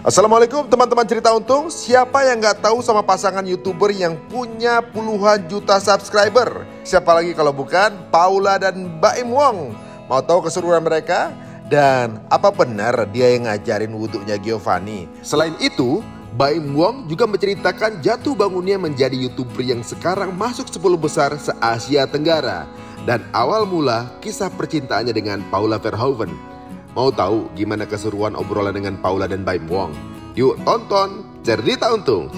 Assalamualaikum teman-teman cerita untung. Siapa yang gak tahu sama pasangan YouTuber yang punya puluhan juta subscriber? Siapa lagi kalau bukan Paula dan Baim Wong. Mau tahu keseruan mereka? Dan apa benar dia yang ngajarin wudhunya Giovanni? Selain itu, Baim Wong juga menceritakan jatuh bangunnya menjadi YouTuber yang sekarang masuk 10 besar se-Asia Tenggara. Dan awal mula kisah percintaannya dengan Paula Verhoeven. Mau tahu gimana keseruan obrolan dengan Paula dan Baim Wong? Yuk tonton Cerita Untung.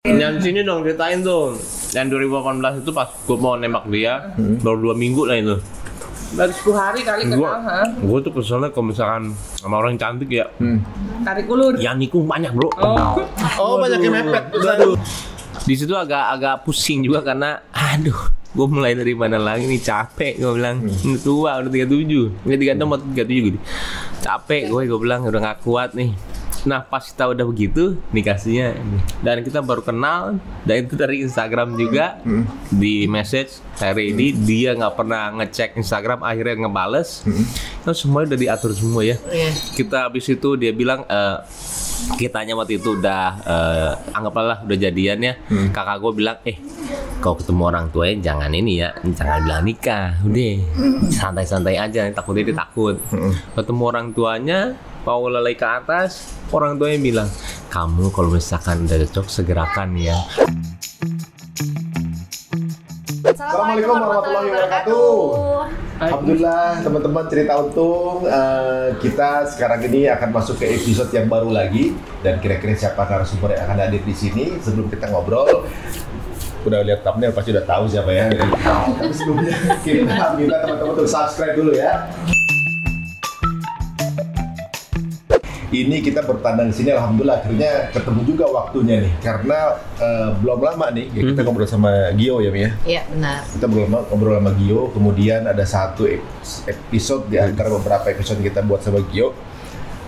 Yang sini dong ceritain tuh. Yang 2018 itu pas gue mau nembak dia, baru 2 minggu lah itu. Baru 10 hari kali kenal, ha? Gue tuh keselnya kalau misalkan sama orang cantik ya. Tarik ulur. Yang nikung banyak bro. Oh banyak yang mepet. Aduh. Di situ agak pusing juga karena gue mulai dari mana lagi nih, capek gue bilang. Tua udah 37. Ini 36 atau 37 gitu. Capek gue bilang udah gak kuat nih. Nah pas kita udah begitu nikahnya, dan kita baru kenal, dan itu dari Instagram juga, di message hari ini dia nggak pernah ngecek Instagram, akhirnya ngebales. Nah semuanya udah diatur semua ya. Kita habis itu dia bilang kitanya waktu itu udah anggaplah udah jadian ya. Kakak gue bilang kalau ketemu orang tuanya jangan ini ya, jangan bilang nikah, udah santai-santai aja, takutnya dia takut. Ketemu orang tuanya, Paula lagi ke atas, orang tuanya bilang, kamu kalau misalkan udah cocok segerakan ya. Assalamualaikum warahmatullahi wabarakatuh. Alhamdulillah teman-teman cerita untung, kita sekarang ini akan masuk ke episode yang baru lagi, dan kira-kira siapa narasumber yang akan hadir di sini. Sebelum kita ngobrol, udah lihat thumbnail pasti udah tahu siapa ya. Tapi sebelumnya kita minta teman-teman untuk subscribe dulu ya. Ini kita bertandang di sini, alhamdulillah akhirnya ketemu juga waktunya nih, karena belum lama nih kita ngobrol sama Gio ya Mia. Iya benar. Kita ngobrol sama Gio, kemudian ada satu episode di antara beberapa episode kita buat sama Gio.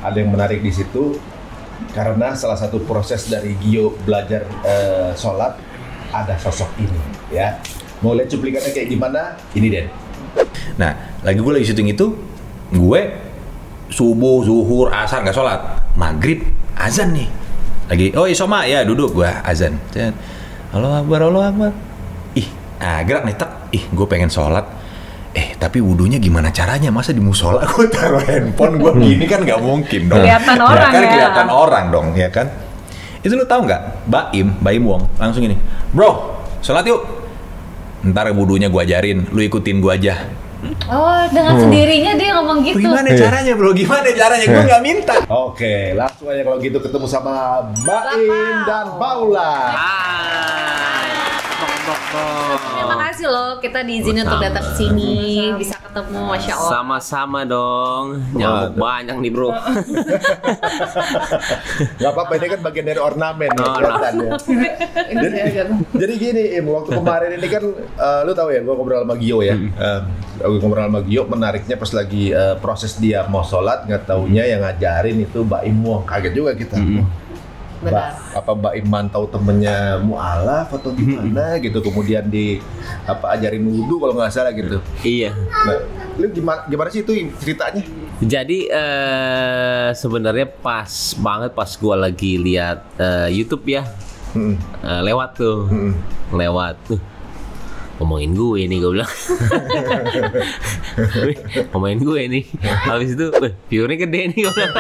Ada yang menarik di situ karena salah satu proses dari Gio belajar sholat ada sosok ini ya. Mau lihat cuplikannya kayak gimana? Ini Den. Nah, lagi syuting itu, gue subuh, zuhur, asar nggak sholat, maghrib azan nih, lagi isoma ya duduk gue azan, Allahu Akbar, gerak nih gue pengen sholat, tapi wudunya gimana caranya, masa di musola gue taruh handphone gue gini kan nggak mungkin dong, kelihatan orang ya, kelihatan orang dong ya kan. Itu lu tahu nggak, Baim Wong langsung ini, bro sholat yuk, ntar wudunya gue ajarin, lu ikutin gue aja. Oh, dengan sendirinya dia ngomong gitu. Gimana caranya bro? Gimana caranya? Gue nggak minta. Oke, langsung aja kalau gitu ketemu sama Baim dan Paula. Terima kasih loh, kita diizinin untuk datang ke sini, bisa ketemu, masya Allah. Sama-sama dong, nyamuk banyak nih bro. Gak apa-apa, ini kan bagian dari ornamen ya. Jadi gini Im, waktu kemarin ini kan lu tahu ya, gue ngobrol sama Gio ya. Gue ngobrol sama Gio, menariknya pas lagi proses dia mau sholat, nggak taunya yang ngajarin itu Baim Wong. Kaget juga kita. Apa Baim mantau temennya mualaf atau gimana gitu, kemudian ajarin wudhu kalau nggak salah gitu. Iya. Nah, lu gimana sih itu ceritanya? Jadi sebenarnya pas banget pas gua lagi lihat YouTube ya, lewat tuh, ngomongin gue nih, gue bilang ngomongin gue nih, habis itu viewernya gede nih, gue bilang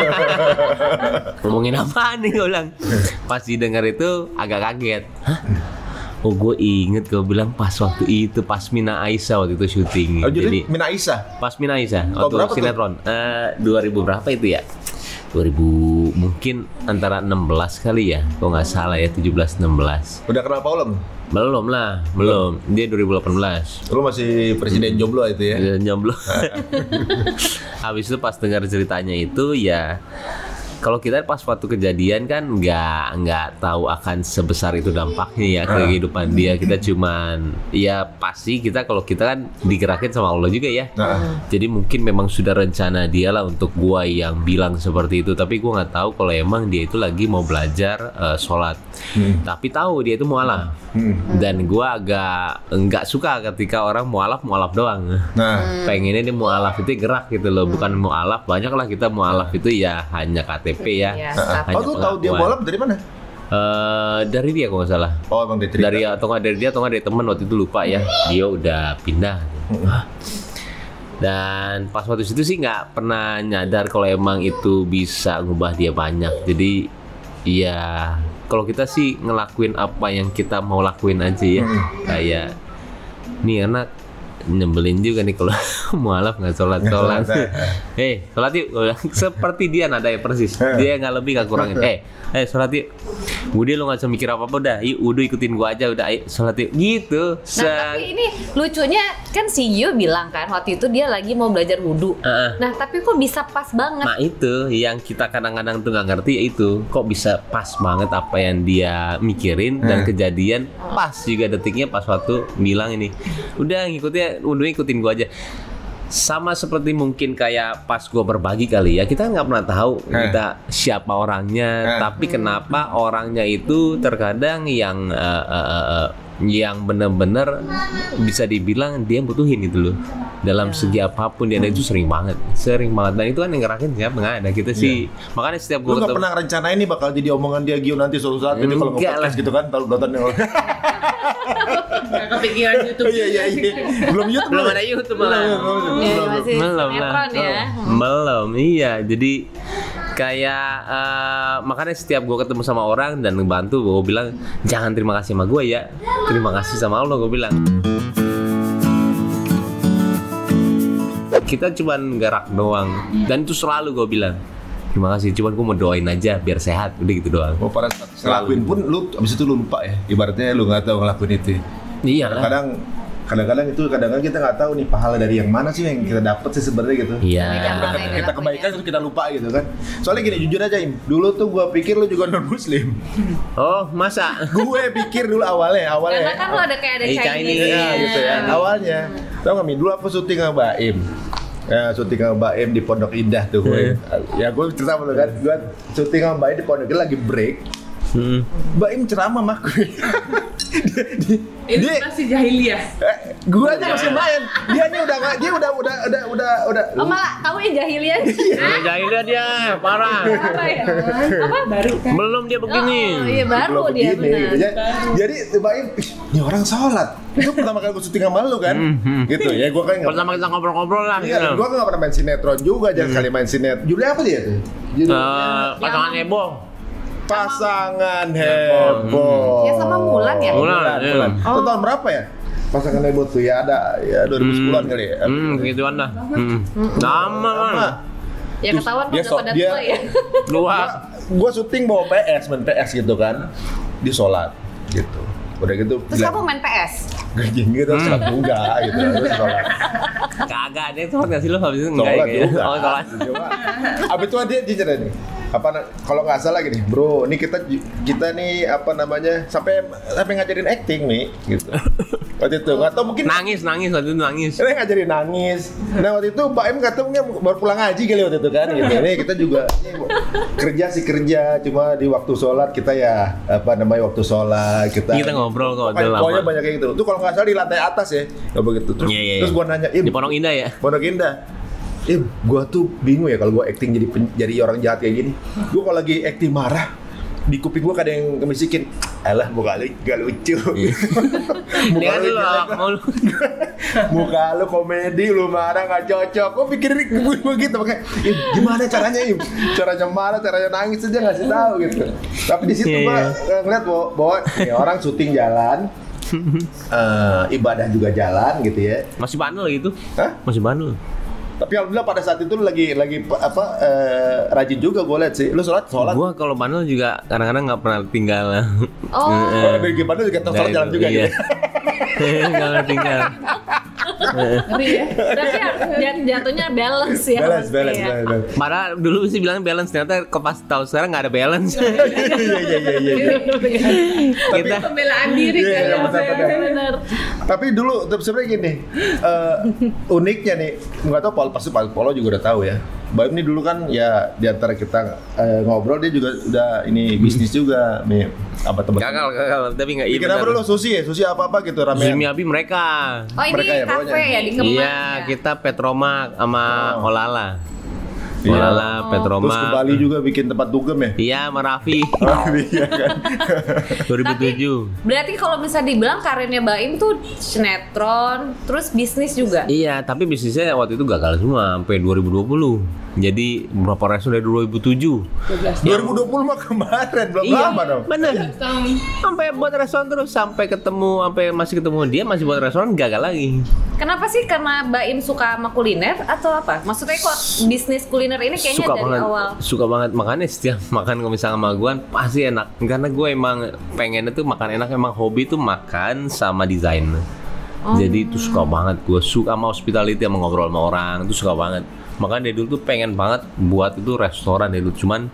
ngomongin apa nih, gue bilang. Pas didengar itu agak kaget. Oh gue inget, gue bilang pas waktu itu pas Mina Aisyah waktu itu syuting. Oh jadi Mina Aisyah? Pas Mina Aisyah waktu sinetron 2000 berapa itu ya, 2000 mungkin antara 16 kali ya, kalau nggak salah ya, 17-16. Udah kenal Paula belum? Belum lah, belum. Dia 2018. Lu masih presiden jomblo itu ya? Jomblo. Habis itu pas dengar ceritanya itu ya, kalau kita pas waktu kejadian kan nggak tahu akan sebesar itu dampaknya ya ke kehidupan dia. Kita cuman ya pasti kalau kita kan digerakin sama Allah juga ya. Jadi mungkin memang sudah rencana dia lah untuk gua yang bilang seperti itu. Tapi gua nggak tahu kalau emang dia itu lagi mau belajar sholat. Tapi tahu dia itu mualaf. Dan gua agak nggak suka ketika orang mualaf doang. Pengennya dia mualaf itu gerak gitu loh, bukan mualaf. Banyak lah kita mualaf itu ya hanya KTP ya. Oh, lu tahu dia mualaf dari mana? Dari dia kalau nggak salah. Oh, emang dia cerita. Dari atau nggak dari dia atau nggak dari teman waktu itu lupa ya. Dia udah pindah. Dan pas waktu itu sih nggak pernah nyadar kalau emang itu bisa ngubah dia banyak. Jadi ya kalau kita sih ngelakuin apa yang kita mau lakuin aja ya. Kayak nih anak nyebelin juga nih kalau mualaf nggak sholat. Sholat yuk. Seperti dia nadanya persis. Dia nggak lebih nggak kurangin. Sholat yuk. Udah lo nggak usah mikir apa udah. Yuk, udah ikutin gua aja udah. Ayo sholat yuk. Gitu. Nah tapi ini lucunya kan si Yu bilang kan waktu itu dia lagi mau belajar wudu. Nah tapi kok bisa pas banget? Nah itu yang kita kadang-kadang tuh nggak ngerti ya itu. Kok bisa pas banget apa yang dia mikirin dan kejadian pas juga detiknya pas waktu bilang ini. Udah ikutin gua aja. Sama seperti mungkin kayak pas gua berbagi kali ya, kita nggak pernah tahu kita siapa orangnya, tapi kenapa orangnya itu terkadang yang benar-benar bisa dibilang dia butuhin gitu loh. Dalam segi apapun dia ada itu sering banget dan itu kan yang ngerakin siapa nggak ada kita sih. Makanya setiap Lu nggak pernah rencanain ini bakal jadi omongan dia Gio nanti suatu saat jadi kalau nge-podcast gitu kan tahu nonton yang Nggak kepikiran YouTube. Iya. Belum ada YouTube malah. Belum lah. Belum. Iya, jadi kayak makanya setiap gue ketemu sama orang dan ngebantu, gue bilang jangan terima kasih sama gue ya, terima kasih sama Allah, gue bilang. Kita cuman gerak doang dan itu selalu gue bilang terima kasih, cuman gue mau doain aja biar sehat, udah gitu doang. Oh, pada saat ngelakuin pun lu abis itu lu lupa ya, ibaratnya lu nggak tahu ngelakuin itu. Iya lah. Kadang-kadang kita nggak tahu nih pahala dari yang mana sih yang kita dapat sih sebenarnya gitu. Iya. Kita kebaikan terus kita lupa gitu kan. Soalnya gini jujur aja Im, dulu tuh gua pikir lu juga non muslim. Oh masa? Gue pikir dulu awalnya. Karena kan lo ada kayak ada Chinese ya, gitu ya. Awalnya, tau nggak Mi? Dulu aku syuting sama Baim. Ya, syuting sama Baim di Pondok Indah tuh gue. Ya gue cerita sama lu kan, gue syuting sama Baim di Pondok Indah lagi break. Baim ceramah sama gue. Ini masih jahiliyah. Gue aja masih main. Dia udah. Oh malah kamu yang jahiliyah. Jahiliyah dia, parah. Apa ya? Apa baru kan? Belum dia begini. Oh iya baru belum dia begini, benar. gitu. Jadi Baim, ini orang sholat. Itu pertama kali gue syuting sama lu kan. Gitu ya, gue kan pertama kita ngobrol-ngobrol lah. Iya, gue kan gak pernah main sinetron juga, jangan sekali main sinetron. Judulnya apa dia tuh? Pasangan heboh. Pasangan heboh. Ya sama Mulan ya? Mulan. Itu tahun berapa ya? Pasangan heboh tuh ya ada ya 2010-an kali ya. Gituan dah. Sama. Ya ketahuan dia pada tua ya. Dua. Gue syuting bawa main PS gitu kan. Di sholat gitu. Udah gitu. Terus kamu main PS? Gajing gitu, sholat enggak gitu. Terus sholat. Kagak, dia sholat nggak sih lo habis itu enggak ya? Oh sholat. Abis itu dia cerita nih. Kalau nggak salah gini, bro, ini kita nih apa namanya sampai ngajarin acting nih, gitu. Waktu itu nggak tahu mungkin nangis waktu itu nangis. Ini ngajarin nangis. Nah waktu itu Mbak Em katanya baru pulang ngaji kali waktu itu kan, gitu. Ini kita juga kerja, cuma di waktu sholat kita ya apa namanya waktu sholat kita ngobrol kok udah lama. Pokoknya banyak kayak gitu. Tuh kalau nggak salah di lantai atas ya, begitu. Terus gua nanya, di Pondok Indah ya. Pondok Indah. Gua tuh bingung ya kalau gua acting jadi orang jahat kayak gini. Gua kalau lagi acting marah, di kuping gua kadang yang ngebisikin, alah muka lu gak lucu. Muka lu komedi, lu marah gak cocok. Gua pikirin gua gitu makanya, gimana caranya caranya marah, caranya nangis aja ngasih tahu gitu. Tapi di situ gua ngeliat bahwa orang syuting jalan. Ibadah juga jalan gitu ya. Masih bandel gitu? Hah? Masih bandel. Tapi alhamdulillah pada saat itu lagi rajin juga gue lihat sih. Lu sholat? Gua kalau bandel juga kadang-kadang nggak pernah tinggal. Dari bandel juga sholat jalan juga gitu. Nggak tinggal. Ngeri ya. Tapi jatuhnya balance ya. Balance. Padahal dulu sih bilang balance, ternyata pas tahu sekarang nggak ada balance. Iya. Kita Pembelaan diri Iya, kan. Benar. Tapi dulu sebenarnya gini, uniknya nih, nggak tahu pasti Pak Polo juga udah tahu ya. Baim ini dulu kan ya di antara kita ngobrol dia juga udah ini bisnis juga nih apa teman. gagal tapi nggak Bikin apa dulu sushi apa gitu ramen. Zumi Abi mereka. Oh ini Mereka ya, kafe pokoknya. ya di Kemang. Iya, ya? kita Petromak sama Olala. Iya. Olala, Terus ke Petromak. Bali juga bikin tempat dugem ya. Iya, sama Raffi. Iya kan. 2007. Berarti kalau bisa dibilang karirnya Baim tuh sinetron, terus bisnis juga. Iya, tapi bisnisnya waktu itu gagal semua sampai 2020. Jadi berapa restoran dari 2007? 2020 mah kemarin belum Iya, lama dong. bener. Sampai buat restoran terus sampai masih ketemu dia masih buat restoran gagal lagi. Kenapa sih? Karena Baim suka sama kuliner atau apa? Maksudnya kok bisnis kuliner ini kayaknya dari awal. Suka banget, makanya setiap makan kalau misalnya sama gue pasti enak. Karena gue emang pengennya tuh makan enak, emang hobi tuh makan sama desain. Jadi itu suka banget, gue suka sama hospitality, sama ngobrol sama orang, itu suka banget. Makanya dari dulu tuh pengen banget buat itu restoran dari dulu. Cuman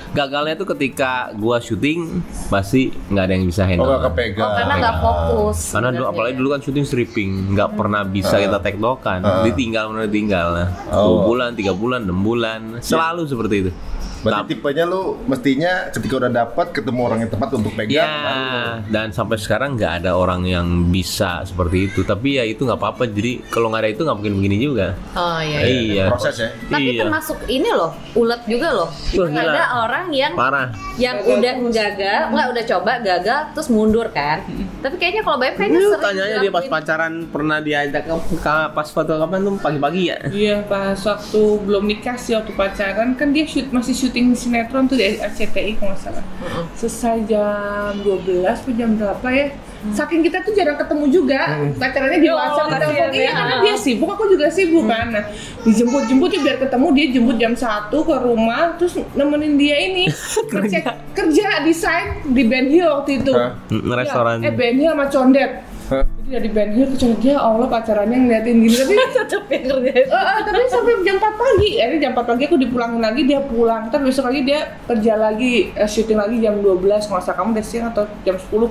gagalnya tuh ketika gua syuting pasti nggak ada yang bisa handle. Oh, nggak kepegang. Karena nggak fokus. Karena dulu, apalagi dulu kan syuting stripping, nggak pernah bisa kita tektokan. Ditinggal 2 bulan, 3 bulan, 6 bulan, selalu seperti itu. Berarti tipenya lu mestinya ketika udah dapat ketemu orang yang tepat untuk pegang. Ya, dan sampai sekarang nggak ada orang yang bisa seperti itu. Tapi ya itu nggak apa-apa. Jadi kalau nggak ada itu nggak mungkin begini juga. Oh iya. Iya. Proses ya. Tapi Iya. termasuk ini loh, ulet juga loh. Wah, gila. Ada orang yang Parah. udah udah coba gagal terus mundur kan. Tapi kayaknya kalau Baim kayaknya Lu sering tanyanya dia pas dilakuin. pacaran pernah diajak pas foto kapan tuh pagi-pagi ya? Iya, pas waktu belum nikah sih, waktu pacaran kan dia masih syuting sinetron tuh di RCTI kalau nggak salah. Selesai jam 12 atau jam berapa ya? Saking kita tuh jarang ketemu juga, pacarannya di WhatsApp, telepon. Iya, karena dia sibuk, aku juga sibuk kan. Nah, dijemput ya biar ketemu, dia jemput jam 1 ke rumah, terus nemenin dia ini kerja desain di Ben Hill waktu itu. Restoran. Ya, Ben Hill sama Condet. Jadi dari Ben Hill ke Condet, ya Allah pacarannya ngeliatin gini, tapi tetep yang kerjain. tapi sampai jam 4 pagi. Akhirnya jam 4 pagi aku dipulangin lagi, dia pulang. Ntar besok lagi dia kerja lagi, syuting lagi jam 12. Nggak usah kamu udah siang atau jam 10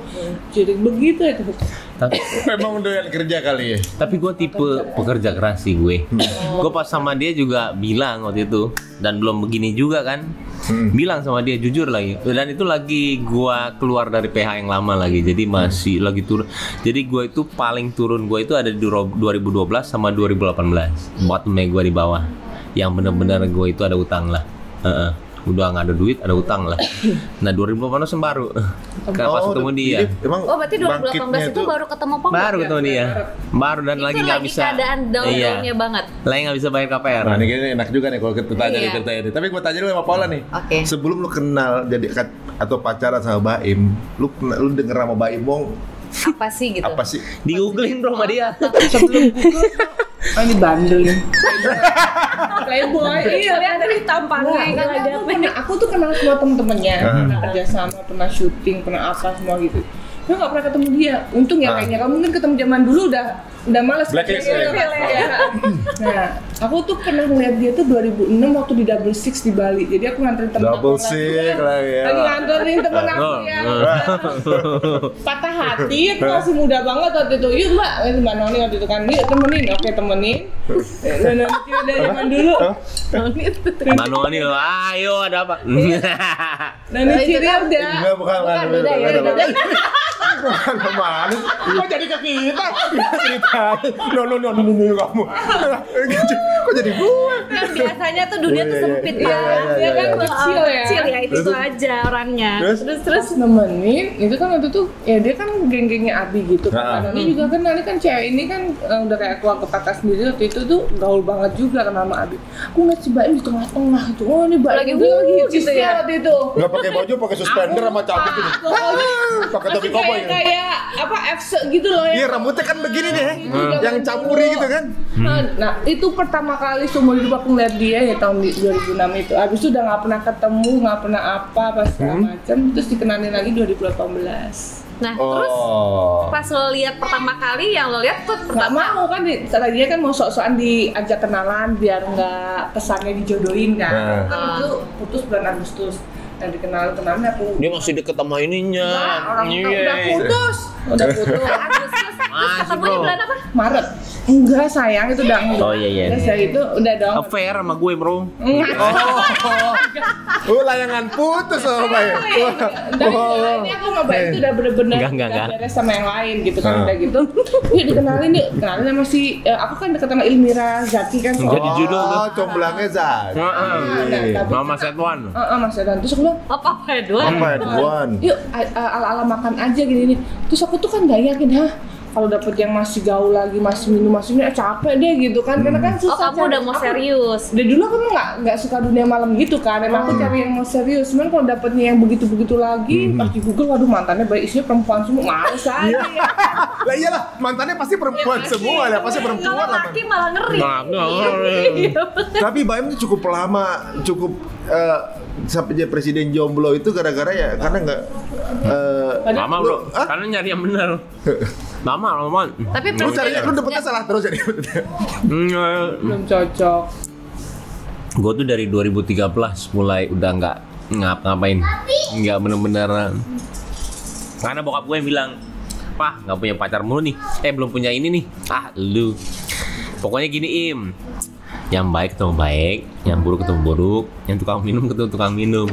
syuting begitu ya tuh. Tapi, Memang doyan kerja kali ya. tapi gue tipe pekerja keras sih gue. Gue pas sama dia juga bilang waktu itu, dan belum begini juga kan. Bilang sama dia jujur lagi. Dan itu lagi gue keluar dari PH yang lama lagi. Jadi masih lagi turun. Jadi gue itu paling turun gue itu ada di 2012 sama 2018. Bottomnya gue di bawah. Yang benar-benar gue itu ada utang lah. Udah nggak ada duit, ada utang lah. Nah 2018 baru pas ketemu dia. Emang Oh berarti 2018 bangkitnya itu baru ketemu Pong? Baru ketemu dia. Baru dan Itu lagi nggak bisa. keadaan down-downnya banget. Lagi nggak bisa bayar KPR. Nah, ini enak juga nih kalau kita tanya Iya. nih ceritanya nih. Tapi gue tanya dulu sama Paula nih. Oke. Sebelum lu kenal jadi atau pacaran sama Baim, lu denger sama Baim Wong Apa sih gitu? apa sih? Di googling bro sama dia. Sebelum Google, ini bandel nih. Playboy, iya. Lihat dari tampangnya. Karena aku tuh kenal semua temen-temennya, pernah kerja sama, pernah syuting, pernah apa semua gitu. Gue nggak pernah ketemu dia. Untung ya kayaknya kamu mungkin ketemu zaman dulu udah males. Blacklist ya? Ya. Nah, aku tuh pernah ngeliat dia tuh 2006 waktu di Double Six di Bali. Jadi aku nganterin temen Double aku six lagi ya. lagi nganterin temen aku ya. Patah hati, aku masih muda banget waktu itu. Yuk Mbak Noni waktu itu kan, yuk temenin. Oke temenin. Dan nanti dari zaman dulu. Manoni lo, ayo ada apa? Noni Ciri udah. Enggak, bukan beda ya, beda. Bukan kemana? Kok jadi ke kita? Ceritanya. No kamu. Kok jadi gue? Kan biasanya tuh dunia tuh sempit Iya, kan. iya, Dia kan iya. kecil ya. Kecil ya itu aja orangnya. Terus? Nemenin, itu kan waktu itu ya dia kan geng-gengnya Abi gitu Nah. kan. Noni juga kan, Noni kan cewek ini kan udah kayak keluar kepala sendiri waktu itu tuh gaul banget juga kan sama Abi. Aku ngeliat si Baim di tengah-tengah gitu. Oh ini Baim Lagi dia lagi hits gitu ya. waktu itu. Enggak pakai baju, pakai suspender sama cabut gitu. Pakai topi koboi. Kayak apa F gitu loh Iya, ya. rambutnya kan begini deh. Udah Yang dulu. campuri gitu kan. Nah itu pertama kali seumur hidup aku ngeliat dia ya tahun 2006 itu. Abis itu udah nggak pernah ketemu, nggak pernah apa segala macam. Terus dikenalin lagi 2018. Nah, terus pas lo lihat pertama kali, yang lo lihat tuh Nggak mau kan, tadinya kan mau sok-sokan diajak kenalan biar nggak kesannya dijodohin kan. Kan itu putus bulan Agustus. Nah dikenal-kenalan aku. Dia masih deket sama ininya. Nah, orang tua udah putus. Agustus. Terus ketemunya bulan apa? Maret. Enggak sayang, itu udah enggak. Oh, iya. Terus saya itu udah dong. Affair sama gue bro. Layangan putus sama Bae. Dan ini aku sama Bae itu udah bener-bener Enggak. beres sama yang lain gitu kan. Udah gitu, yuk dikenalin yuk. Kenalin sama si, aku kan deket sama Ilmira Zaki kan. Jadi judul tuh. Comblangnya Zat. Mama Setwan. Mas Edan. Terus aku bilang, Apa Edwan? Apa Edwan? yuk ala-ala makan aja gini-gini. Terus aku tuh kan gak yakin, kalau dapet yang masih gaul lagi, masih minum, capek deh gitu kan. Karena kan Oh, susah. kamu udah mau serius. Dari dulu aku nggak suka dunia malam gitu kan. Emang aku cari yang mau serius. Cuman kalau dapetnya yang begitu-begitu lagi, pas di Google, waduh mantannya baik, isinya perempuan semua, males aja. Lah iyalah, mantannya pasti perempuan semua lah, pasti perempuan Kalau lah. laki malah ngeri. Tapi Baim tuh cukup lama, sampai jadi presiden jomblo itu gara-gara ya karena nggak Lama bro, karena nyari yang bener. Lama. Tapi lu dapetnya salah terus jadi. Belum cocok. Gue tuh dari 2013 mulai udah nggak ngapa-ngapain, nggak bener-bener. Karena bokap gue yang bilang, "Pah, nggak punya pacar mulu nih. Belum punya ini nih. Lu. Pokoknya gini yang baik ketemu baik, yang buruk ketemu buruk, yang tukang minum ketemu tukang minum."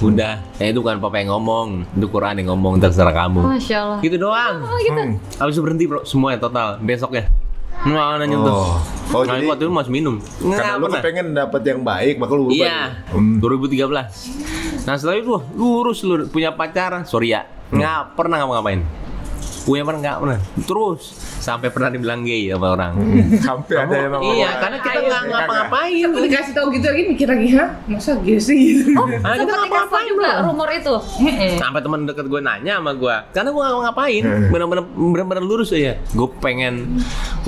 Udah, itu bukan papa yang ngomong, itu Quran yang ngomong, terserah kamu. Masya Allah. Gitu doang. Gitu. Habis itu berhenti bro, semuanya total. Besoknya nggak nyentuh. Nah, jadi waktu itu masih minum. karena lu kepengen dapet yang baik, maka lu berubah. Iya, 2013. Nah setelah itu lurus lu punya pacar, sorry ya, nggak pernah ngapa-ngapain. Punya nggak pernah. Terus sampai pernah dibilang gay sama orang. Sampai ada yang ngomong. Iya, karena kita nggak ngapa-ngapain. Aku dikasih tahu gitu lagi mikir lagi, masa gitu sih gitu. Nah, kita Sempat dikasih juga rumor itu. Sampai teman deket gue nanya sama gue, karena gue nggak ngapain, bener-bener lurus aja. Gue pengen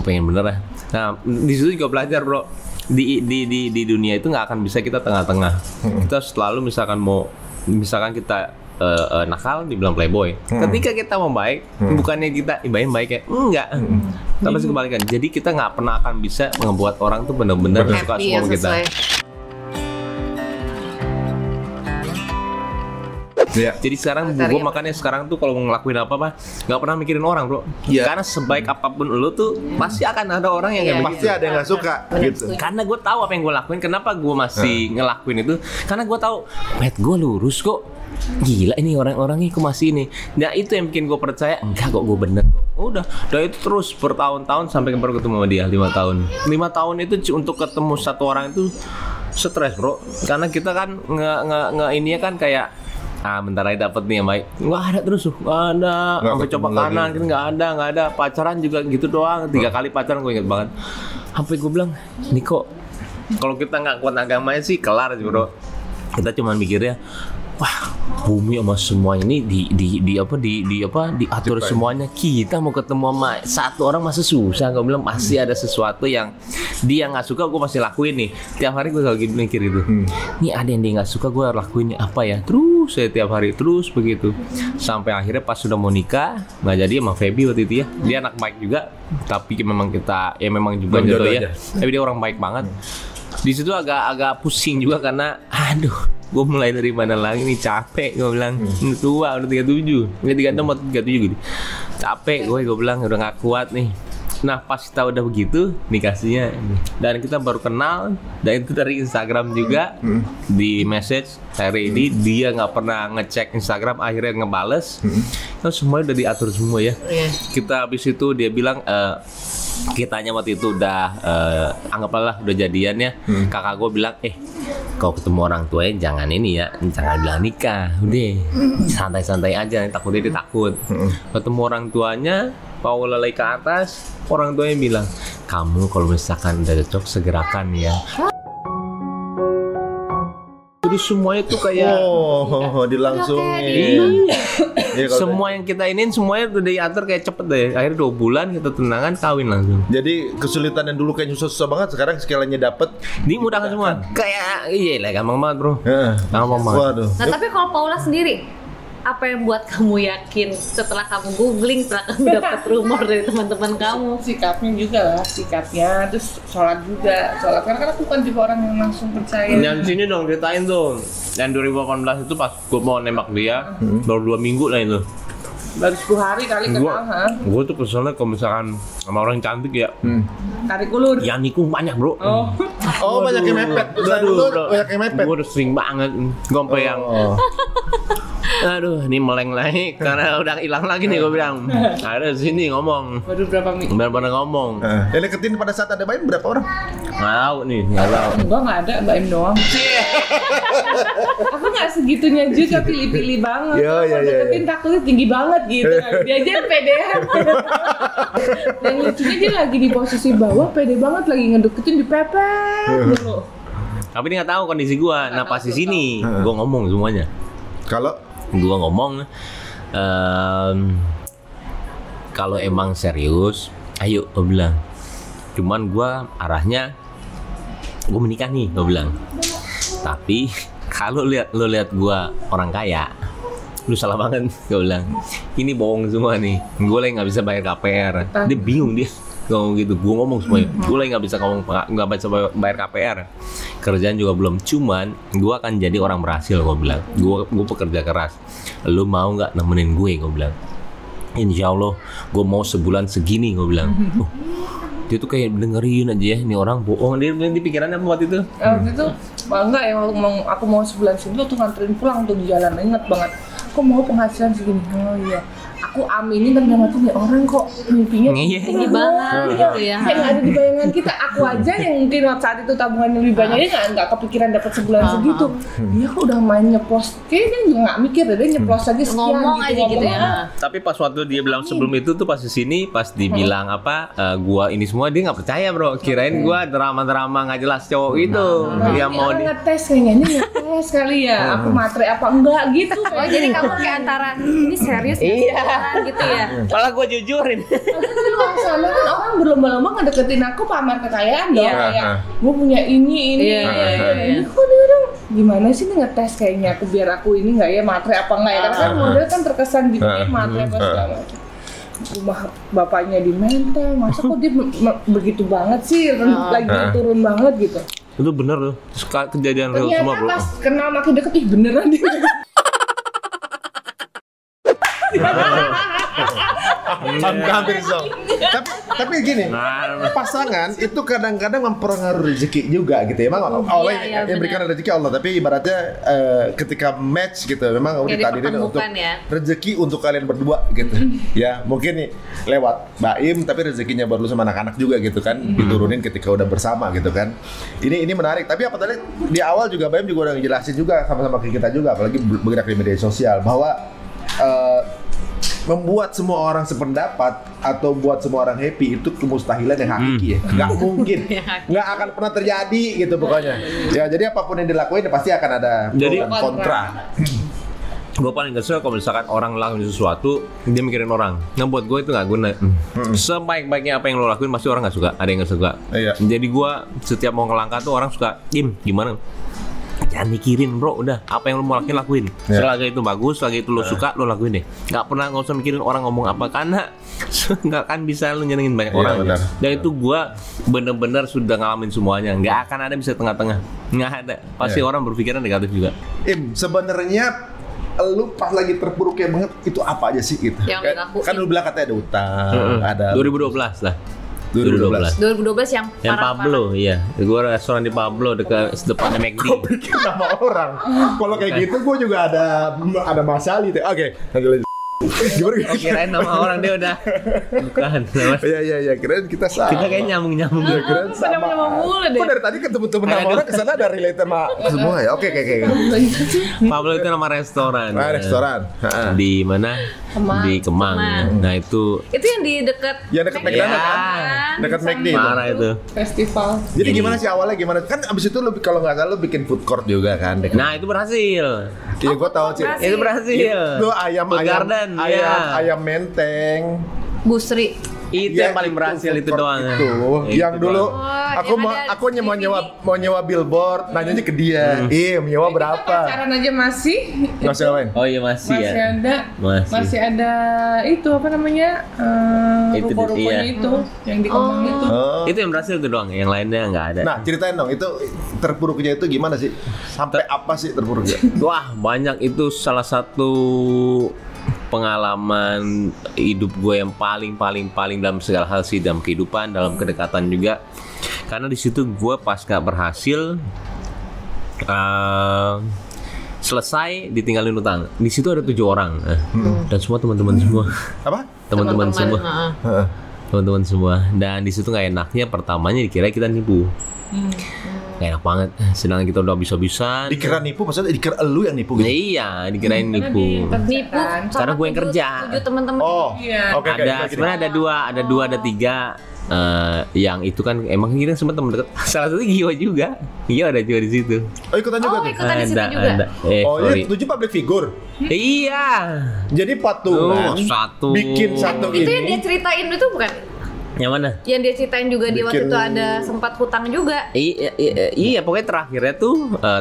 bener lah. Nah di situ juga belajar bro. Di dunia itu nggak akan bisa kita tengah-tengah. Kita selalu misalkan kita nakal dibilang playboy. Ketika kita mau baik, bukannya kita baik ya, enggak. Tapi kebalikan. Jadi kita nggak pernah akan bisa membuat orang tuh benar-benar suka Happy sama kita. Iya. Jadi sekarang gue makanya sekarang tuh kalau mau ngelakuin apa nggak pernah mikirin orang bro. Iya. Karena sebaik apapun lo tuh pasti akan ada orang yang kayak Pasti ada yang nggak suka gitu. Karena gue tahu apa yang gue lakuin. Kenapa gue masih ngelakuin itu? Karena gue tahu, gue lurus kok. Gila ini orang-orangnya kok masih ini. Nah itu yang bikin gue percaya. Enggak kok, gue bener. Udah itu terus bertahun-tahun sampai baru ketemu sama dia 5 tahun. 5 tahun itu untuk ketemu satu orang itu stres bro. Karena kita kan ininya kan kayak bentar lagi dapet nih yang baik. Nggak ada terus nggak ada. Sampai coba kanan kan nggak ada. Pacaran juga gitu doang. 3 kali pacaran gue inget banget. Sampai gue bilang, nih kok kalau kita nggak kuat agamanya sih kelar sih bro. Kita cuma mikirnya, wah bumi sama semua ini diatur semuanya. Kita mau ketemu sama satu orang masih susah. Gue bilang pasti ada sesuatu yang dia nggak suka, gue masih lakuin nih. Tiap hari gue selalu mikir itu. Nih ada yang dia nggak suka, gue lakuinnya apa ya? Terus saya tiap hari terus begitu. Sampai akhirnya pas sudah mau nikah, nggak jadi sama Feby waktu itu ya. Dia anak baik juga, tapi memang kita ya memang juga jodoh ya. Tapi dia orang baik banget. Di situ agak pusing juga karena gue mulai dari mana lagi nih, capek gue bilang. Tua udah 37, udah 36 atau 37 gitu. Capek gue bilang udah gak kuat nih. Nah pas kita udah begitu dikasihnya, dan kita baru kenal, dan itu dari Instagram juga. Di message hari ini dia nggak pernah ngecek Instagram, akhirnya ngebales. Terus semuanya udah diatur semua ya. Kita habis itu dia bilang kitanya waktu itu udah anggaplah udah jadian ya. Kakak gue bilang kalau ketemu orang tuanya jangan ini ya, jangan bilang nikah, udah santai-santai aja, takutnya dia takut. Ketemu orang tuanya Paula lagi ke atas, orang tuanya bilang, kamu kalau misalkan udah cocok segerakan ya. Jadi semuanya tuh kayak dilangsungin. Iya, kalau semua yang kita iniin semuanya udah diatur kayak cepet deh. Akhirnya 2 bulan kita tunangan, kawin langsung. jadi kesulitan yang dulu kayak susah banget, sekarang sekaliannya dapet Dimudahkan semua. Kayak iya lah, gampang banget bro. Gampang banget. Waduh. Nah tapi kalau Paula sendiri, apa yang buat kamu yakin setelah kamu googling, setelah kamu dapat rumor dari teman-teman kamu? Sikapnya juga lah, sikapnya, terus sholat juga, sholat karena kan aku kan juga orang yang langsung percaya. Yang sini dong ceritain tuh. Yang 2018 itu pas gue mau nembak dia, baru 2 minggu lah itu. Baru 10 hari kali kenal, ha? Gue tuh keselnya kalau misalkan sama orang cantik ya, Tarik ulur. yang nikung banyak bro. Oh, banyak yang mepet. Banyak yang mepet. Gue udah sering banget. Gue sampai yang aduh, ini meleng lagi karena udah hilang lagi nih gue bilang. Ada sini ngomong. Baru berapa minggu? Benar-benar ngomong. Yang deketin pada saat ada Baim berapa orang? Nggak tahu nih, nggak tahu. Enggak, nggak ada, Mbak Im doang. Aku nggak segitunya juga, pilih-pilih banget. Iya, iya, Kalau iya, deketin takutnya tinggi banget gitu kan. Dia aja pedean. Dan lucunya dia lagi di posisi bawah, pede banget lagi ngedeketin dipepet dulu. Tapi dia nggak tahu kondisi gue. Nah pas di sini, gue ngomong semuanya. Kalau Gue ngomong, kalau emang serius, ayo gue bilang. Cuman gue arahnya, gue menikah nih, gue bilang. Tapi kalau lo lihat gue orang kaya, lu salah banget, gue bilang. Ini bohong semua nih. Gue lagi nggak bisa bayar KPR. Dia bingung dia. Ngomong gitu, gue ngomong semuanya. Gue lagi nggak bisa bayar KPR. Kerjaan juga belum. Cuman gue akan jadi orang berhasil, gue bilang. Gue pekerja keras. Lu mau nggak nemenin gue bilang. Insya Allah, gue mau sebulan segini, gue bilang. Dia tuh kayak dengerin aja ya, ini orang bohong. Dia di pikirannya apa waktu itu? Waktu itu enggak ya, aku mau sebulan sini tuh nganterin pulang tuh di jalan, inget banget. Aku mau penghasilan segini. Oh iya. Aku aminin dan dalam hati nih orang kok mimpinya Tinggi banget gitu ya. kayak nggak ada di bayangan kita. Aku aja yang mungkin saat itu tabungannya lebih banyak, dia nggak kepikiran dapat sebulan segitu. Dia kok udah main nyeplos, kayaknya dia juga nggak mikir deh, dia nyeplos aja sekian Ngomong aja gitu ya. Tapi pas waktu dia bilang sebelum itu tuh pas di sini, pas dibilang apa, gua ini semua dia nggak percaya bro. Kirain gua drama-drama nggak jelas cowok itu. Dia mau orang ngetes kayaknya, ini ngetes kali ya. Aku matre apa enggak gitu. Oh jadi kamu kayak antara ini serius ya? Gitu ya. malah gua jujurin. Tapi di luar sana kan orang berlomba-lomba ngedeketin aku pamer kekayaan dong, kayak gue punya ini. Ini kok dia orang gimana sih nih ngetes kayaknya aku biar aku ini nggak ya matre apa enggak ya, karena kan model kan terkesan gitu matre apa segala macam. Rumah bapaknya di Menteng, masa kok dia begitu banget sih, lagi turun banget gitu. Itu bener tuh, kejadian real semua bro. Ternyata pas kenal makin deket, ih beneran dia. hampir so. Tapi gini, pasangan itu kadang-kadang mempengaruhi rezeki juga gitu. Emang Allah yang berikan rezeki Allah, tapi ibaratnya ketika match gitu, memang udah takdirin untuk rezeki untuk kalian berdua gitu. Ya mungkin nih lewat Baim, tapi rezekinya baru sama anak-anak juga gitu kan, diturunin ketika udah bersama gitu kan. Ini menarik. Tapi apa tadi di awal juga Baim juga udah ngejelasin juga sama-sama ke kita juga, apalagi bergerak di media sosial, bahwa membuat semua orang sependapat atau buat semua orang happy itu kemustahilan yang hakiki ya. Nggak mungkin, nggak akan pernah terjadi gitu pokoknya. Ya jadi apapun yang dilakuin pasti akan ada pro dan kontra. Gue paling kesel kalau misalkan orang lakuin sesuatu, dia mikirin orang. Nah buat gue itu nggak guna. Sebaik-baiknya apa yang lo lakuin pasti orang nggak suka, ada yang nggak suka. Jadi gue setiap mau ngelangkah tuh orang suka, gimana? Jangan mikirin bro, udah apa yang lo mau lakuin. Selagi itu bagus, selagi itu lo suka, lo lakuin deh. Nggak pernah, nggak usah mikirin orang ngomong apa, karena nggak akan bisa lo nyenengin banyak orang. Dan itu gue bener-bener sudah ngalamin semuanya. Nggak akan ada bisa tengah-tengah, nggak ada. Pasti orang berpikiran negatif juga. Sebenarnya lu pas lagi terpuruk kayak banget itu apa aja sih gitu? Kan lu bilang katanya ada utang, ada 2012 lah. 2012 yang Pablo, iya. Gue restoran di Pablo dekat depannya McD. Kok bikin nama orang? Kalau kayak gitu gue juga ada masalah gitu. Oke. Gimana? Kirain nama orang dia udah bukan. Iya, kirain kita sama. Kita kayak nyambung Ya, kirain sama. Nama mulu deh. Kok dari tadi ketemu temen nama orang kesana ada relate sama semua ya? Oke. Pablo itu nama restoran. Restoran. Di mana? Kemang. Di Kemang. Nah itu Itu yang di dekat Ya dekat McDonald kan? Dekat McD. parah itu. Festival. Jadi gimana sih awalnya gimana? Kan abis itu lu kalau nggak salah lu bikin food court juga kan? Nah itu berhasil. Iya gua tahu sih. Itu berhasil. Itu ayam Food Garden, ya. ayam menteng. Busri. Itu Iya, yang paling berhasil itu food court doang. Itu. Ya, Yang itu dulu doang. aku mau nyewa billboard, nanyanya ke dia. Nyewa berapa? Pacaran aja masih. Nggak usah ngapain. Oh iya masih Masih ya. ada. Masih ada itu apa namanya? Itu, Ruko-rukonya iya. itu yang di Kemang itu. Oh. Itu yang berhasil itu doang. Yang lainnya nggak ada. Nah, ceritain dong, itu terpuruknya itu gimana sih? Sampai apa sih terpuruknya? Wah banyak, itu salah satu pengalaman hidup gue yang paling dalam segala hal sih, dalam kehidupan, dalam kedekatan juga. Karena di situ gue pas gak berhasil selesai ditinggalin utang. Di situ ada 7 orang dan semua teman-teman semua. Apa? Teman-teman semua. Heeh. Teman-teman semua. Dan di situ nggak enaknya pertamanya dikira kita nipu. Gak enak banget. Sedangkan kita udah bisa-bisa. Dikira nipu, maksudnya dikira elu yang nipu gitu? Iya, dikirain nipu. Nipu Karena gue yang kerja. 7 teman-teman. Oh, Iya. oke. Ada sebenarnya ada dua, ada 3. Yang itu kan emang kita semua teman dekat. Salah satu Gio juga. Gio ada juga di situ. Oh, ikutan juga Oh, tuh? ikutan di situ juga. Ada. Oh, Sorry. ini 7 public figure. Iya. Jadi patungan Satu. bikin satu Itu yang dia ini. ceritain itu bukan? Yang mana? Yang dia ceritain juga di waktu Bikin- itu ada sempat hutang juga. Iya, pokoknya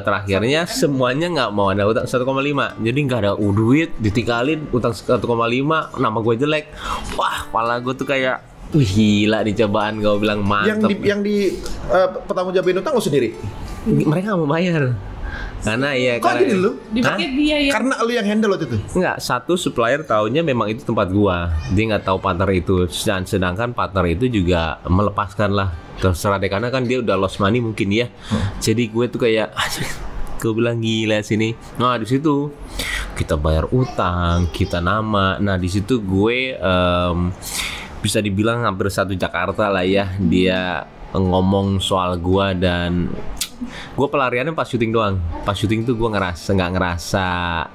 terakhirnya semuanya nggak mau ada utang 1,5. Jadi nggak ada duit, ditinggalin utang 1,5, nama gue jelek. Wah, kepala gue tuh kayak, wih gila nih cobaan, gue bilang mantep. Yang di pertanggung jawabin utang lu sendiri. Mereka nggak mau bayar. Karena ya Kok jadi lu? Dipikir dia ya. Karena lu yang handle waktu itu. Enggak, satu supplier taunya memang itu tempat gua. Dia nggak tahu partner itu. Dan sedangkan partner itu juga melepaskan lah. Terserah deh, karena kan dia udah lost money mungkin ya. Jadi gue tuh kayak gue bilang gila sini. Nah, di situ kita bayar utang, kita nama. Nah, di situ gue bisa dibilang hampir satu Jakarta lah ya. Dia ngomong soal gua, dan gue pelariannya pas syuting doang. Pas syuting tuh gue nggak ngerasa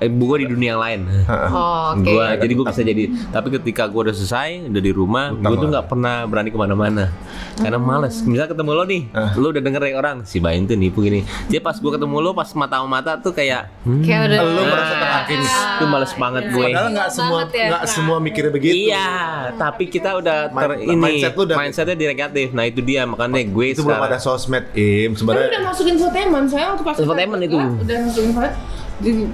gue di dunia yang lain. Oh, oke. Jadi gue bisa jadi. Tapi ketika gue udah selesai, udah di rumah, gue tuh nggak pernah berani kemana-mana karena males. Misal ketemu lo nih, lo udah denger dari orang si Bain tuh nipu gini. Jadi pas gue ketemu lo, pas mata sama mata tuh kayak Kayak udah. Lu merasa terhakimi. tuh males banget gue. Padahal Banget ya. nggak semua mikirnya begitu. Iya, tapi kita udah Mindset lu udah- mindsetnya di negatif. Nah itu dia, makanya gue Itu belum ada sosmed, Tapi sebenarnya. udah masukin infotainment. Saya waktu pas Infotainment itu. udah masukin infotainment.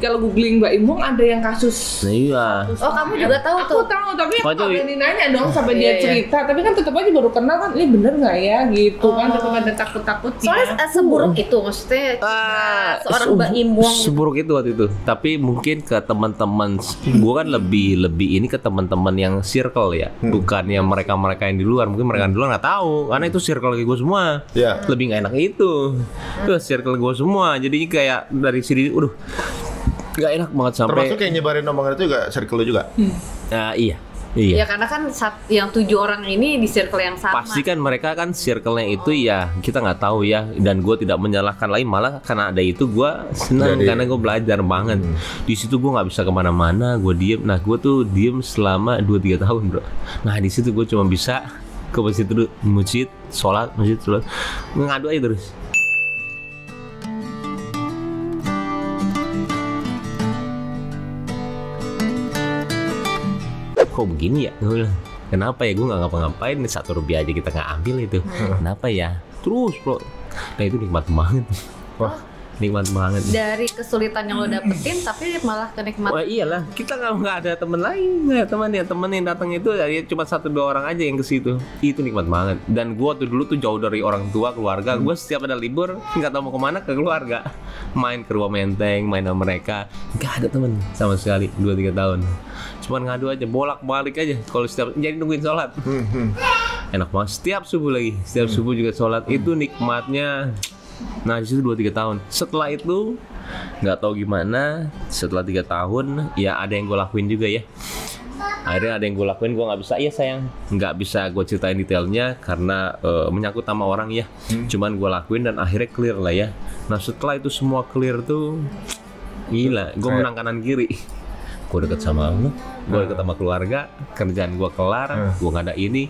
Kalau googling Mbak Imong ada yang kasus. Nah, iya. Oh, kamu juga tahu Aku tuh. tahu, tapi Oh, aku itu- nggak berani nanya dong sampai Iya, dia iya. cerita. Tapi kan tetap aja baru kenal kan, ini bener nggak ya gitu kan, tetap ada takut-takutnya. Soalnya seburuk itu maksudnya seorang Mbak Imong. Seburuk itu waktu itu. Tapi mungkin ke teman-teman, gue kan lebih ini ke teman-teman yang circle ya, bukan yang mereka yang di luar. Mungkin mereka yang di luar nggak tahu, karena itu circle gue semua. Iya. Lebih nggak enak itu circle gue semua. Jadi kayak dari sini, nggak enak banget sampai. Termasuk yang nyebarin omongan itu juga circle lu juga. Iya. Ya karena kan yang 7 orang ini di circle yang sama. Pasti kan mereka kan circle-nya itu ya kita nggak tahu ya, dan gue tidak menyalahkan lain, malah karena ada itu gue senang. Jadi- karena gue belajar banget. Di situ gue nggak bisa kemana-mana, gue diem. Nah gue tuh diem selama 2-3 tahun bro. Nah di situ gue cuma bisa ke masjid dulu, masjid sholat, ngadu aja terus. Kok begini ya? Gue bilang, kenapa ya gue nggak ngapa-ngapain, Rp1 aja kita nggak ambil itu. Kenapa ya? Terus bro, nah itu nikmat banget. Wah, Nikmat banget. Dari kesulitan yang lo dapetin tapi malah kenikmatan. Wah iyalah, kita nggak ada temen lain, nggak ada temen yang datang itu ya cuma 1-2 orang aja yang ke situ. Itu nikmat banget. Dan gue waktu dulu tuh jauh dari orang tua, keluarga. Gue setiap ada libur nggak tahu mau kemana, ke keluarga, main ke rumah Menteng, main sama mereka. Nggak ada temen sama sekali 2-3 tahun. Cuman ngadu aja, bolak-balik aja. Kalau setiap jadi nungguin sholat, enak banget. Setiap subuh lagi, setiap subuh juga sholat. Itu nikmatnya. Nah di situ 2-3 tahun. Setelah itu nggak tahu gimana. Setelah 3 tahun, ya ada yang gue lakuin juga ya. Akhirnya ada yang gue lakuin, gue nggak bisa, iya sayang, nggak bisa gue ceritain detailnya karena menyangkut sama orang ya. Cuman gue lakuin dan akhirnya clear lah ya. Nah setelah itu semua clear tuh, gila, gue menang kanan kiri. Gue deket sama Allah, gue deket sama keluarga, kerjaan gue kelar, gue nggak ada ini.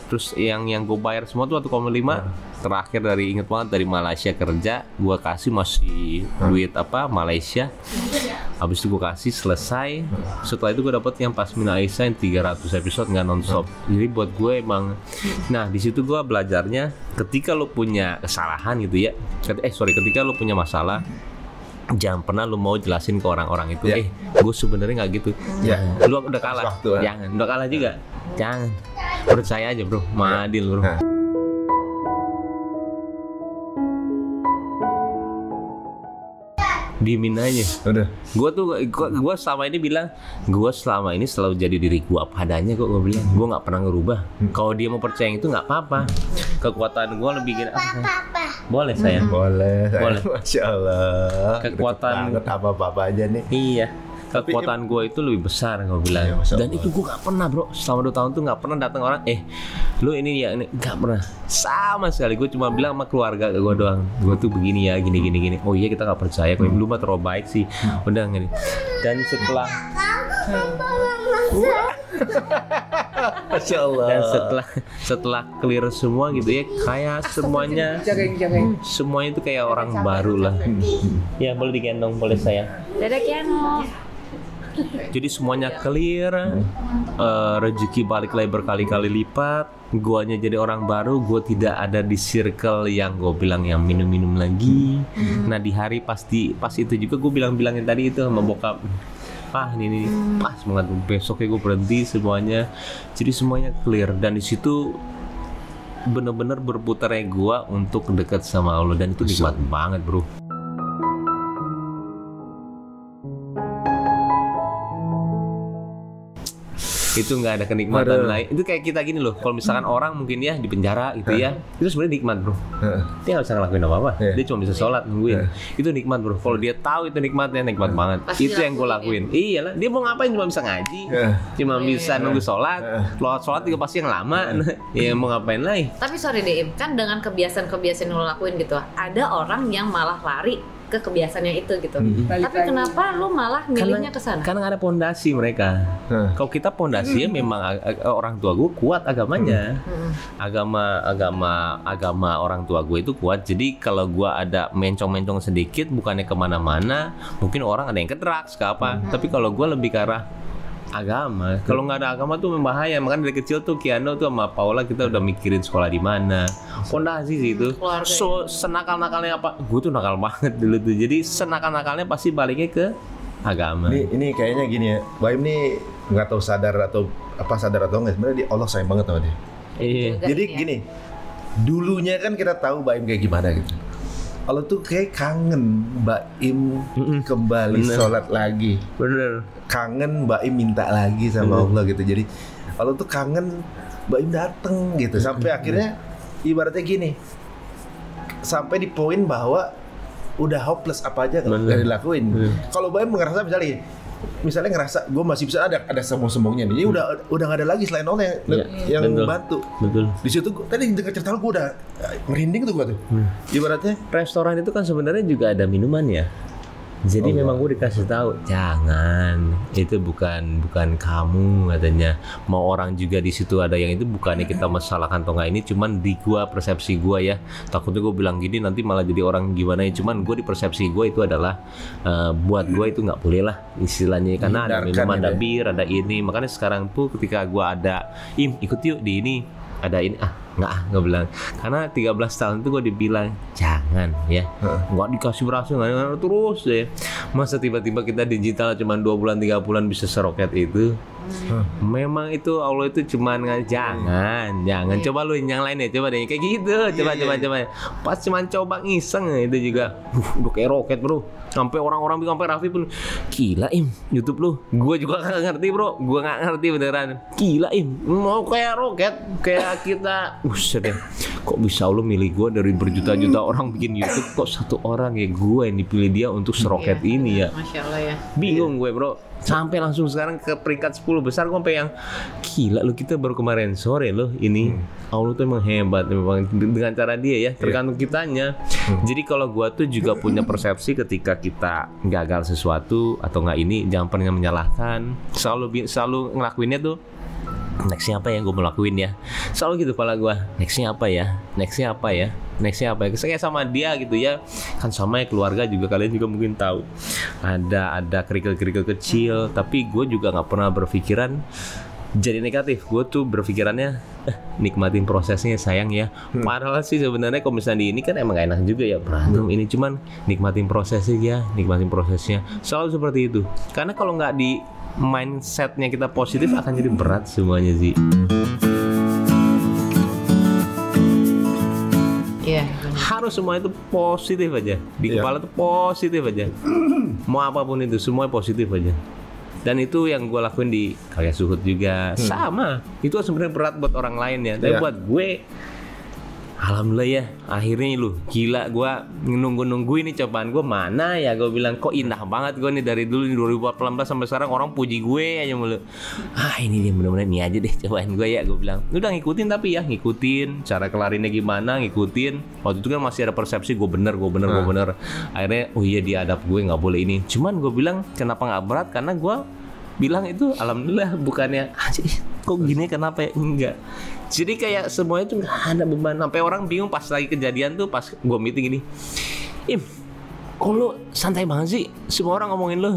Terus yang gue bayar semua tuh 1,5. Terakhir dari inget banget dari Malaysia kerja, gue kasih masih duit apa Malaysia. Habis itu gue kasih selesai. Setelah itu gue dapet yang Pasmina Aisyah yang 300 episode nggak nonstop. Jadi buat gue emang, nah di situ gue belajarnya ketika lo punya kesalahan gitu ya. Ketika lo punya masalah, jangan pernah lu mau jelasin ke orang-orang itu, gue sebenarnya nggak gitu. Lu udah kalah, jangan. Udah kalah juga, jangan. Percaya aja bro, Madil bro. Diemin aja. Udah. Gue selama ini bilang, gue selama ini selalu jadi diri gue apa adanya kok. Gue bilang, gue nggak pernah ngerubah. Kalau dia mau percaya itu nggak apa-apa. Kekuatan gue lebih gini. Boleh sayang. Boleh. Boleh. Masya Allah. Kekuatan apa-apa aja nih. Iya. Kekuatan gue itu lebih besar, gue bilang. Dan itu gue gak pernah bro, selama 2 tahun tuh gak pernah datang orang, lu ini ya ini, gak pernah. Sama sekali, gue cuma bilang sama keluarga gue doang, gue tuh begini ya, gini. Oh iya kita gak percaya, kok lu mah terlalu baik sih. Udah gini. Dan setelah Masya Allah. Dan setelah clear semua gitu ya, kayak semuanya semuanya itu kayak orang baru lah. Ya boleh digendong, boleh sayang. Dadah Kiano. Jadi semuanya clear, rezeki balik lagi berkali-kali lipat. Guanya jadi orang baru, gue tidak ada di circle yang gue bilang yang minum-minum lagi. Nah di hari pas itu juga gue bilangin tadi itu sama bokap, ini pas banget, besoknya gue berhenti semuanya. Jadi semuanya clear dan di situ bener-bener berputarnya gue untuk dekat sama Allah dan itu nikmat banget bro. Itu nggak ada kenikmatan lain. Itu kayak kita gini loh, kalau misalkan orang mungkin ya di penjara gitu ya, itu sebenarnya nikmat bro. Dia nggak bisa ngelakuin apa-apa, dia cuma bisa sholat nungguin. Itu nikmat bro. Kalau dia tahu itu nikmatnya, nikmat banget. Pasti itu yang gue lakuin. Iyalah, dia mau ngapain cuma bisa ngaji, cuma bisa nunggu sholat. Sholat juga pasti yang lama. Ya mau ngapain lagi? Tapi sorry deh Im, kan dengan kebiasaan-kebiasaan yang lo lakuin gitu, ada orang yang malah lari ke kebiasaan yang itu gitu. Tapi kenapa lu malah milihnya ke sana? Karena ada pondasi mereka. Kalau kita pondasinya memang orang tua gue kuat agamanya. Agama orang tua gue itu kuat. Jadi kalau gue ada mencong-mencong sedikit, bukannya kemana-mana, mungkin orang ada yang ke drugs ke apa. Tapi kalau gue lebih ke arah agama. Kalau nggak ada agama tuh membahaya. Makanya dari kecil tuh Kiano tuh sama Paula kita udah mikirin sekolah di mana. Pondasi sih itu. So senakal-nakalnya apa? Gue tuh nakal banget dulu tuh. Jadi senakal-nakalnya pasti baliknya ke agama. Ini kayaknya gini ya. Baim nih nggak tahu sadar atau enggak, sebenarnya Allah sayang banget sama dia. Iya. Jadi gini, dulunya kan kita tahu Baim kayak gimana gitu. Allah tuh kayak kangen Baim kembali sholat lagi. Bener. Kangen Baim minta lagi sama Allah gitu. Jadi Allah tuh kangen Baim dateng gitu. Sampai akhirnya ibaratnya gini, sampai di poin bahwa udah hopeless apa aja nggak dilakuin. Kalau Baim ngerasa misalnya ngerasa gue masih bisa ada sombong-sombongnya nih, udah nggak ada lagi selain Allah yang bantu. Betul. Di situ tadi dengar cerita lu gue udah merinding tuh gue tuh. Ibaratnya restoran itu kan sebenarnya juga ada minuman ya. Jadi memang gue dikasih tahu jangan, itu bukan kamu katanya. Mau orang juga di situ ada yang itu, bukannya kita masalahkan atau nggak, ini cuman di gua, persepsi gua ya. Takutnya gue bilang gini nanti malah jadi orang gimana ya. Cuman gue di persepsi gue itu adalah buat gue itu nggak boleh lah istilahnya, karena ada minuman, ada bir, ada ini. Makanya sekarang tuh ketika gue ada ikut yuk di ini, ada ini nggak bilang, karena 13 tahun itu gue dibilang jangan ya, nggak dikasih berhasil nggak terus deh. Masa tiba-tiba kita digital cuma 2 bulan 3 bulan bisa seroket itu. Memang itu Allah itu cuman jangan coba lu yang lain ya, coba deh kayak gitu, coba pas cuman coba ngiseng itu juga udah kayak roket bro, sampai orang-orang bilang, sampai Raffi pun gila YouTube lu, gue juga nggak ngerti bro, gue nggak ngerti beneran, gila mau kayak roket, kayak kita Buset deh, kok bisa lu milih gue dari berjuta-juta orang bikin YouTube, kok satu orang ya gue yang dipilih dia untuk seroket ini ya. Masya Allah ya. Bingung gue bro, sampai langsung sekarang ke peringkat 10 besar. Gue sampai yang gila lu, kita baru kemarin sore loh ini. Allah tuh emang hebat memang dengan cara dia ya, tergantung kitanya. Jadi kalau gue tuh juga punya persepsi ketika kita gagal sesuatu atau nggak ini, jangan pernah menyalahkan. Selalu ngelakuinnya tuh, nextnya apa ya gue mau lakuin ya, selalu gitu kepala gue, nextnya apa ya, nextnya apa ya, nextnya apa ya. Kayak sama dia gitu ya, kan sama ya keluarga juga, kalian juga mungkin tahu ada kerikil-kerikil kecil, tapi gue juga nggak pernah berpikiran jadi negatif. Gue tuh berpikirannya nikmatin prosesnya sayang ya. Padahal sih sebenarnya kalau misalnya di ini kan emang gak enak juga ya berantem ini, cuman nikmatin prosesnya ya, nikmatin prosesnya, selalu seperti itu. Karena kalau nggak di mindsetnya kita positif akan jadi berat semuanya sih. Iya. Harus semua itu positif aja di kepala tuh positif aja. Mau apapun itu semua positif aja. Dan itu yang gue lakuin di Karya Suhud juga sama. Itu sebenarnya berat buat orang lain ya. Tapi buat gue, alhamdulillah ya, akhirnya lu gila, gue nunggu ini cobaan gue mana ya. Gue bilang kok indah banget gue nih dari dulu nih 2018 sampai sekarang orang puji gue aja mulu. Ini dia bener-bener nih aja deh cobaan gue ya. Gue bilang udah ngikutin, tapi ya ngikutin cara kelarinnya gimana, ngikutin. Waktu itu kan masih ada persepsi gue bener. Akhirnya oh iya dia adab gue nggak boleh ini. Cuman gue bilang kenapa nggak berat, karena gue bilang itu alhamdulillah, bukannya kok gini kenapa ya, enggak. Jadi kayak semuanya tuh nggak ada beban. Sampai orang bingung pas lagi kejadian tuh, pas gue meeting ini, kok lu santai banget sih, semua orang ngomongin lu.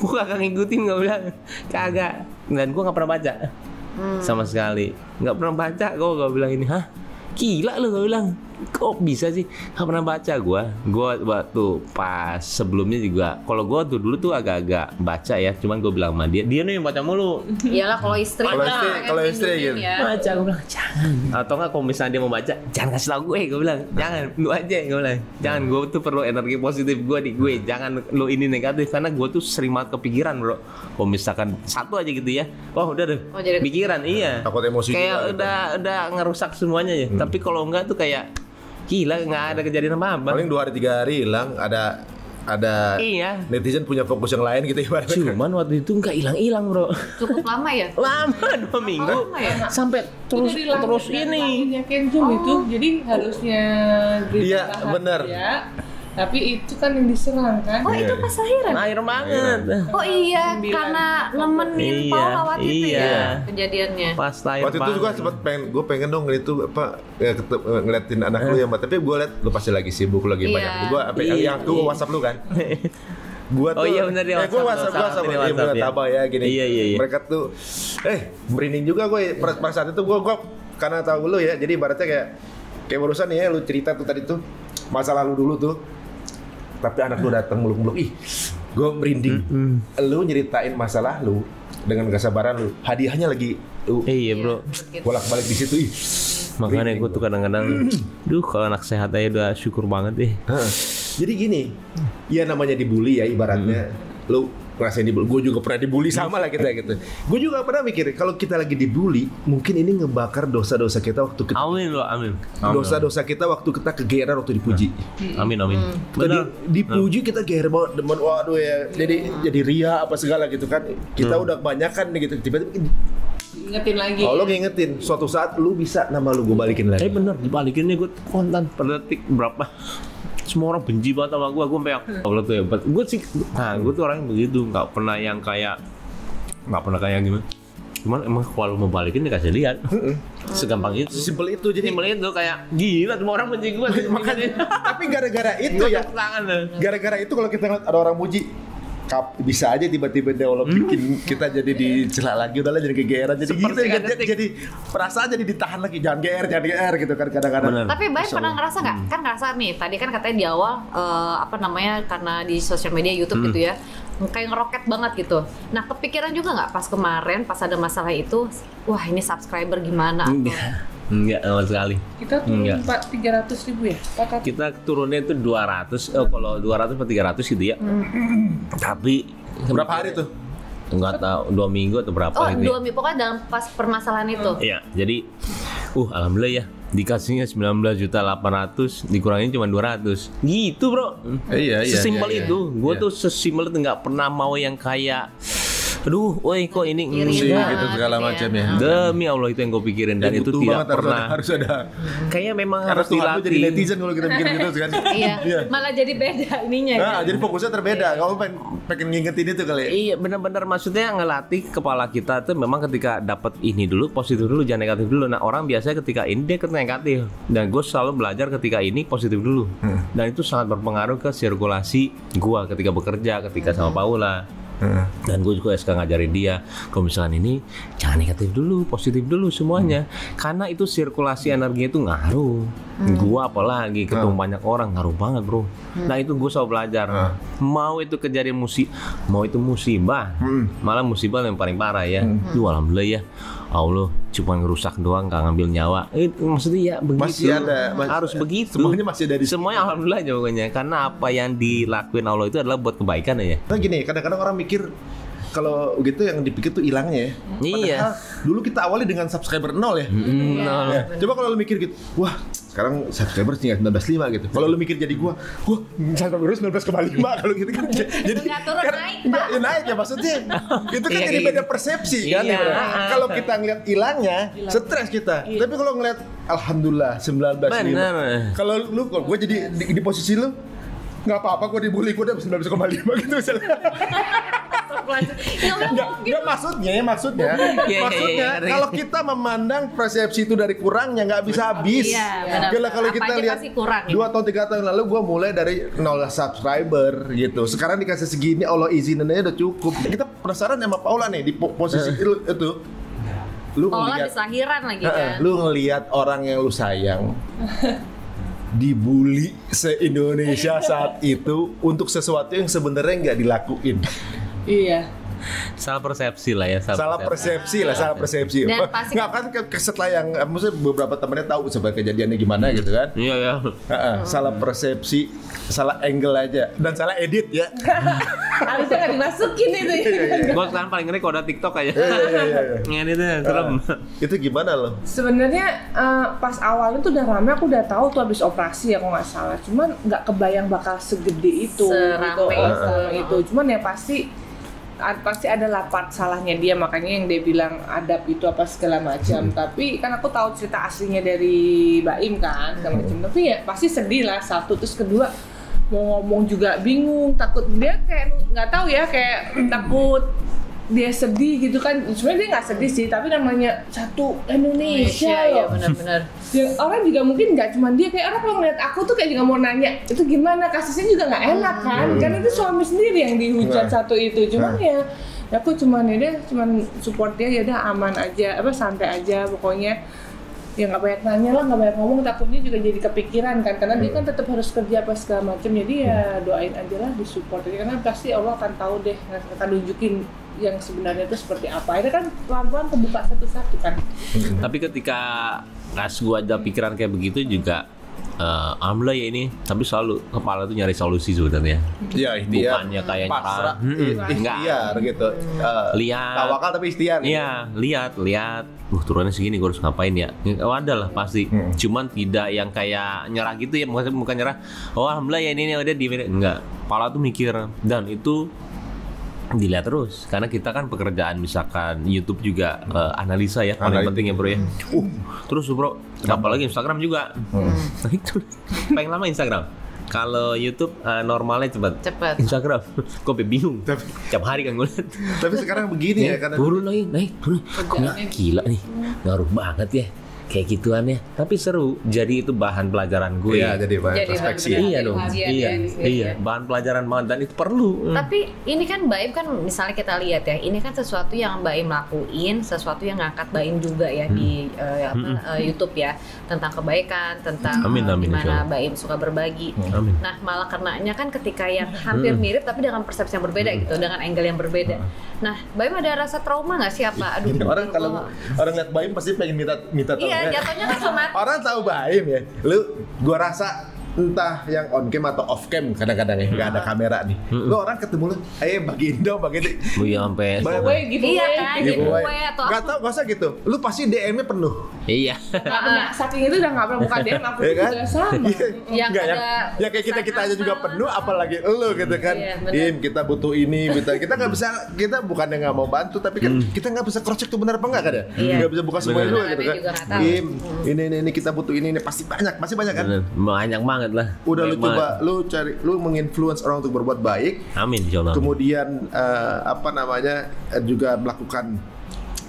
Gue kagak ngikutin, gue bilang kagak. Dan gue nggak pernah baca sama sekali, nggak pernah baca. Gue bilang ini, hah gila lu, gue bilang kok bisa sih nggak pernah baca. Gue waktu pas sebelumnya juga, kalau gue tuh dulu tuh agak-agak baca ya, cuman gue bilang sama dia nih yang baca mulu. Iyalah kalau istri gitu baca, gue bilang jangan. Atau nggak kalau misalnya dia mau baca, jangan kasih tau gue bilang jangan, lu aja. Gue bilang jangan, gue tuh perlu energi positif gue di gue, jangan lu ini negatif. Karena gue tuh sering banget kepikiran bro. Kalau misalkan satu aja gitu ya, udah deh pikiran. Iya, takut emosi kayak juga, udah ngerusak semuanya ya. Tapi kalau enggak tuh kayak gila, nggak ada kejadian apa-apa. Paling 2 hari 3 hari hilang, ada netizen punya fokus yang lain gitu ibaratnya. Cuman waktu itu nggak hilang bro. Cukup lama ya? Lama 2 minggu ya? Sampai terus ini. Kenzo itu, jadi harusnya Iya benar. Ya. Tapi itu kan yang diserang kan? Itu pas lahiran? Air banget. Oh iya, karena nemenin Paula waktu itu ya kejadiannya. Pas lahir. Waktu itu juga sempet pengen dong itu apa ngeliatin anak lu ya Mbak. Tapi gue liat lu pasti lagi sibuk, lagi banyak. Gue yang aku WhatsApp lu kan. Gua tuh, bener dia gue WhatsApp ya gini. Iya. Mereka tuh, merinding juga gue pada saat itu gue karena tahu lu ya. Jadi ibaratnya kayak barusan nih ya lu cerita tuh tadi tuh masa lalu dulu tuh. Tapi anak lu datang meluk-meluk, gue merinding. Lu nyeritain masalah lu dengan kesabaran lu, hadiahnya lagi lu. Iya bro, bolak-balik di situ. Makanya gue tuh kadang-kadang, kalau anak sehat aja udah syukur banget deh. Jadi gini, ya namanya dibully ya ibaratnya. Lu ngerasain dibully, gue juga pernah dibully sama lah kita gitu. Gue juga pernah mikir kalau kita lagi dibully, mungkin ini ngebakar dosa-dosa kita waktu kita. Amin. Dosa-dosa kita waktu kita kegeeran waktu dipuji. Amin. Benar. Dipuji kita geer banget, demen, waduh ya. Jadi ria apa segala gitu kan. Kita udah kebanyakan nih gitu. Tiba-tiba ingetin lagi. Lo ngingetin, suatu saat lu bisa nama lu gue balikin lagi. Bener, dibalikinnya gue kontan per detik berapa. Semua orang benci banget sama gue sampai Allah tuh hebat. Gue sih, gue tuh orang yang begitu, nggak pernah kayak gimana. Cuman emang kalau mau balikin dikasih lihat. Segampang itu. Simpel itu. Jadi simpel itu kayak gila semua orang benci gue. Makanya. Tapi gara-gara itu ya. Gara-gara itu kalau kita ngeliat ada orang muji, bisa aja tiba-tiba Allah bikin kita jadi dicela lagi, udahlah jadi kegeeran, jadi gitu, jadi perasaan jadi ditahan lagi, jangan GR gitu kan kadang-kadang. Tapi Bay pernah ngerasa nggak? Kan ngerasa nih, tadi kan katanya di awal karena di sosial media YouTube gitu ya, kayak ngeroket banget gitu. Nah kepikiran juga nggak pas kemarin pas ada masalah itu, wah ini subscriber gimana? Enggak sama sekali. Kita turun 300.000 ya? Kita turunnya itu 200. Kalau 200 atau 300 gitu ya. Tapi berapa hari tuh? Enggak tahu, 2 minggu atau berapa gitu. 2 minggu pokoknya dalam pas permasalahan itu. Iya, jadi Alhamdulillah ya. Dikasihnya 19.800.000 dikurangin cuma 200. Gitu, Bro. Iya. Sesimpel itu. Gue Iya. tuh sesimpel itu nggak pernah mau yang kayak aduh, woi kok ini Pusing Iya. gitu segala Iya. macam ya. Demi Allah itu yang gue pikirin dan itu Butuh tidak banget, pernah. harus ada. Kayaknya memang Karena harus Tuhan tuh jadi dilatih. netizen kalau kita mikir gitu kan. Iya, malah jadi beda ininya. Nah, kan? jadi fokusnya terbeda. Kamu pengen ngingetin itu kali. Iya benar-benar maksudnya ngelatih kepala kita tuh memang ketika dapat ini dulu positif dulu jangan negatif dulu. Nah orang biasanya ketika ini dia ke negatif dan gue selalu belajar ketika ini positif dulu dan itu sangat berpengaruh ke sirkulasi gue ketika bekerja ketika sama Paula. Dan gue juga suka ngajarin dia kalau misalkan ini jangan negatif dulu, positif dulu semuanya karena itu sirkulasi energinya itu ngaruh. Gue apalagi ketemu banyak orang ngaruh banget bro. Nah itu gue selalu belajar mau itu kejadian mau itu musibah malah musibah yang paling parah ya. Alhamdulillah ya Allah cuma ngerusak doang gak ngambil nyawa. Maksudnya ya begitu. Masih ada, harus begitu. Semuanya masih ada di semuanya alhamdulillah aja pokoknya karena apa yang dilakuin Allah itu adalah buat kebaikan aja. Nah gini, kadang-kadang orang mikir kalau gitu yang dipikir tuh hilangnya ya. Iya. Padahal dulu kita awali dengan subscriber 0 ya. Ya. Coba kalau lu mikir gitu, wah sekarang subscriber tinggal 19,5 gitu. Kalau lu mikir jadi gua, wah subscriber 19,5 kalau gitu kan. Jadi Nggak turun, naik, Nggak, Pak. ya naik ya maksudnya. Itu kan Iya, jadi iya. beda persepsi kan. Iya. Ya, kalau kita ngeliat hilangnya, stres kita. Tapi kalau ngeliat alhamdulillah 19,5. Benar. Kalau gua jadi di posisi lu nggak apa-apa, gua dibully, gua udah 19,5 gitu misalnya. Enggak maksudnya Iya, kalau kita memandang persepsi itu dari kurangnya nggak bisa habis. Iya, benar. Gila, kalau Apa kita aja lihat pasti kurang, ya. 2 atau 3 tahun lalu gue mulai dari 0 subscriber gitu. Sekarang dikasih segini, Allah izinin aja udah cukup. Kita penasaran sama Paula nih di posisi itu. Lu Paula ngelihat, habis lahiran lagi kan. lu ngelihat orang yang lu sayang dibully se-Indonesia saat itu untuk sesuatu yang sebenarnya nggak dilakuin. Iya. Salah persepsi lah ya. Salah persepsi. Dan pasti- Nggak kan setelah yang maksudnya beberapa temennya tahu sebenarnya kejadiannya gimana gitu kan. Iya ya. Salah persepsi, salah angle aja dan salah edit ya. Harusnya nggak dimasukin itu. Gue sekarang paling ngeri kalau ada TikTok aja. Iya. Ngeditnya serem. Itu gimana loh? Sebenarnya pas awalnya tuh udah rame, aku udah tahu tuh habis operasi ya kalau nggak salah. Cuman nggak kebayang bakal segede itu Serame itu. Cuman ya pasti adalah part salahnya dia, makanya yang dia bilang adab itu apa segala macam. Tapi kan aku tahu cerita aslinya dari Baim kan segala macam. Tapi ya pasti sedih lah satu, terus kedua mau ngomong juga bingung, takut dia kayak nggak tahu ya, kayak takut dia sedih gitu kan. Sebenarnya dia nggak sedih sih, tapi namanya satu Indonesia ya loh. benar-benar. Ya, orang juga mungkin nggak cuma dia, kayak orang kalau ngeliat aku tuh kayak juga mau nanya itu gimana, kasusnya juga nggak enak kan. Karena itu suami sendiri yang dihujat satu itu. Cuman ya aku cuman ya dia cuman support dia, ya udah aman aja, apa santai aja pokoknya. Ya nggak banyak nanya lah, nggak banyak ngomong, takutnya juga jadi kepikiran kan, karena dia kan tetap harus kerja apa segala macam. Jadi ya doain aja lah, disupport aja, karena pasti Allah akan tahu deh, akan tunjukin yang sebenarnya itu seperti apa. Ini kan pelan-pelan kebuka satu-satu kan. Tapi ketika pas gua ada pikiran kayak begitu juga alhamdulillah ya ini, tapi selalu kepala tuh nyari solusi sebenarnya. Iya, Bukannya kayak pasrah, nyerah. ikhtiar gitu. Lihat. Tawakal tapi ikhtiar. Gitu. Iya, lihat. Turunnya segini, gue harus ngapain ya? Ada lah pasti. Cuman tidak yang kayak nyerah gitu ya, bukan nyerah. Oh alhamdulillah ya ini udah di enggak. Kepala tuh mikir dan itu dilihat terus karena kita kan pekerjaan misalkan YouTube juga analisa ya paling penting ya bro ya. Terus bro, apalagi Instagram juga. Nah itu paling lama Instagram. Kalau YouTube normalnya cepat. Instagram, kok bingung. Tiap hari kan gue lihat. Tapi sekarang begini ya karena turun lagi, naik. Gila nih, ngaruh banget ya. Kayak gituan ya, tapi seru. Jadi itu bahan pelajaran gue. Iya, jadi bahan Jadi perspektif. benar-benar Iya jadi dong. kajian Iya, bahan pelajaran banget dan itu perlu. Tapi ini kan Baim kan misalnya kita lihat ya, ini kan sesuatu yang Baim lakuin, sesuatu yang ngangkat Baim juga ya di YouTube ya, tentang kebaikan, tentang Amin, gimana insyaallah. Baim suka berbagi. Amin. Nah malah karenanya kan ketika yang hampir mirip tapi dengan persepsi yang berbeda gitu, dengan angle yang berbeda. Nah Baim ada rasa trauma nggak sih apa? Aduh, orang kalau orang lihat Baim pasti pengen minta tolong. iya jatuhnya kan sama Orang tahu Baim ya. Gua rasa entah yang on cam atau off cam kadang-kadang ya nggak ada kamera nih. Lo orang ketemu lo, bagiin dong, bagiin. Iya sampai Iya kan, giveaway atau nggak tahu, nggak usah gitu. Lu pasti DM-nya penuh. iya. Saking itu udah nggak pernah buka DM, aku Iya kan? juga sama. Yang Nggak, ada ya kayak kita aja juga penuh, apalagi lo gitu kan. Iya, bener. Kita butuh ini, kita nggak bisa, kita bukannya nggak mau bantu, tapi kan kita nggak bisa cross check itu benar apa nggak kan ya? Iya. Nggak bisa buka semuanya Bener. juga gitu kan. Juga nggak tahu. Ini kita butuh ini pasti banyak kan. Bener. Banyak banget lah. Udah lu Banyak coba, banget. lu menginfluence orang untuk berbuat baik. Amin insyaallah. Kemudian juga melakukan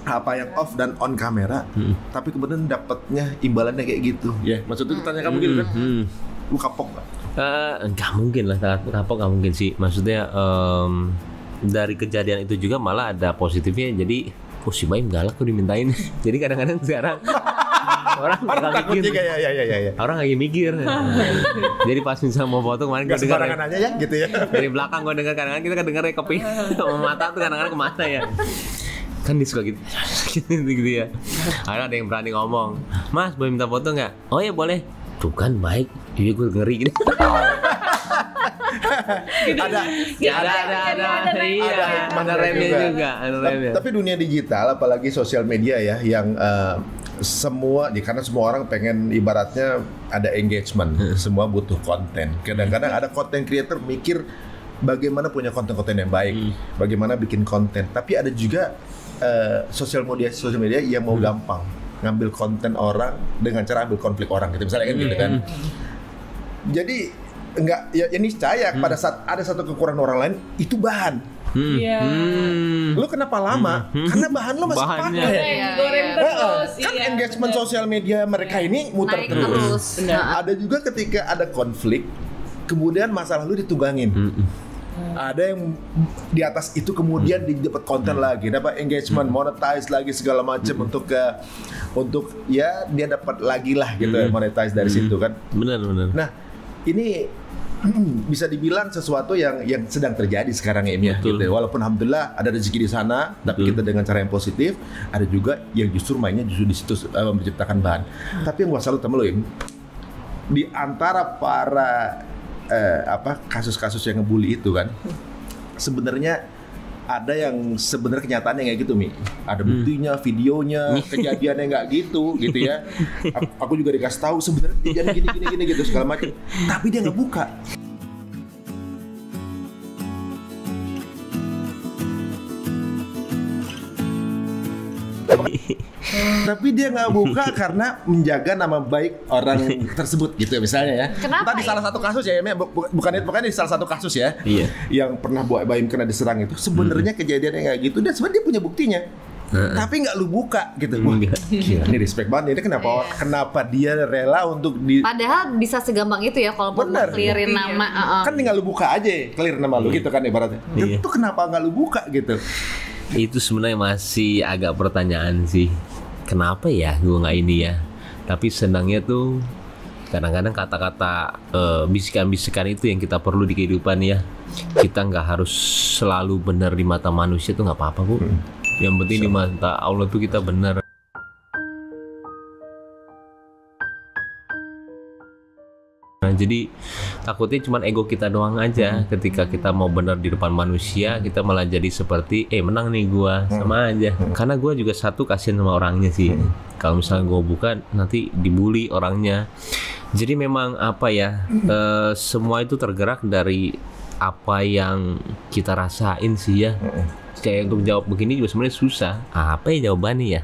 apa yang off dan on kamera, tapi kemudian dapatnya imbalannya kayak gitu. Ya, maksudnya tanya kamu gitu kan, lu kapok nggak? Nggak mungkin lah, kapok nggak mungkin sih. Maksudnya dari kejadian itu juga malah ada positifnya. Jadi, si Baim galak tuh dimintain. Jadi kadang-kadang sekarang orang Takut mikir. juga ya. Orang lagi mikir. Jadi pas misalnya mau foto kemarin Gak gue dengar sembarangan aja ya gitu ya. dari belakang gue dengar, kadang-kadang kita dengarnya kopi sama mata tuh kadang-kadang ke mata ya. Kan dia suka gitu gitu ya. Ada yang berani ngomong, Mas boleh minta foto nggak? Oh ya boleh. Tuh kan baik. Iya gue ngeri gitu. Ada Ada remnya juga. Ada remnya. Tapi dunia digital, apalagi sosial media ya, yang karena semua orang pengen ibaratnya ada engagement, semua butuh konten. Kadang-kadang ada content creator mikir bagaimana punya konten-konten yang baik, bagaimana bikin konten. Tapi ada juga sosial media yang mau gampang ngambil konten orang dengan cara ambil konflik orang gitu, misalnya kan gitu kan. Jadi enggak ya niscaya pada saat ada satu kekurangan orang lain itu bahan. Iya. Lu kenapa lama? Karena bahan lu masih Bahannya. pakai. Goreng terus. Kan iya, engagement bener. sosial media mereka ini muter Naik terus. terus. Ada juga ketika ada konflik, kemudian masalah lu ditunggangin. Ada yang di atas itu kemudian dapat konten lagi, dapat engagement, monetize lagi segala macam untuk ya dia dapat lagi lah gitu ya, monetize dari situ kan. Benar. Nah, ini bisa dibilang sesuatu yang sedang terjadi sekarang ya, Im, ya, Betul. gitu. Walaupun alhamdulillah ada rezeki di sana, tapi kita dengan cara yang positif. Ada juga yang justru mainnya justru di situ menciptakan bahan. Tapi yang gua salut sama lo, Im, di antara para kasus-kasus yang ngebully itu kan, sebenarnya ada yang sebenarnya kenyataannya kayak gitu, Mi. Ada buktinya, videonya, kejadiannya nggak gitu ya. Aku juga dikasih tahu sebenarnya kejadian gini gitu segala macam. Tapi dia nggak buka. Tapi dia nggak buka karena menjaga nama baik orang tersebut gitu misalnya ya. Kenapa Tadi ya? salah satu kasus ya, bukan di salah satu kasus ya. Iya. Yang pernah Baim kena diserang itu sebenarnya kejadiannya kayak gitu dan sebenarnya dia punya buktinya. Tapi nggak lu buka gitu. Wah, gila, ini respect banget. Ini kenapa dia rela untuk Padahal bisa segampang itu ya kalau buat Bener. clearin nama. kan tinggal lu buka aja, clear nama lu gitu kan ibaratnya. Iya. Itu kenapa nggak lu buka gitu? Itu sebenarnya masih agak pertanyaan sih. Kenapa ya gue nggak ini ya? Tapi senangnya tuh kadang-kadang kata-kata bisikan-bisikan itu yang kita perlu di kehidupan ya. Kita nggak harus selalu benar di mata manusia tuh nggak apa-apa Bu. Yang penting di mata Allah tuh kita benar. Nah, jadi takutnya cuma ego kita doang aja. Ketika kita mau benar di depan manusia, kita malah jadi seperti menang nih gua, sama aja. Karena gua juga satu kasihan sama orangnya sih. Kalau misalnya gua buka nanti dibully orangnya. Jadi memang apa ya, semua itu tergerak dari apa yang kita rasain sih ya. Kayak untuk jawab begini juga sebenarnya susah. Apa ya jawabannya ya?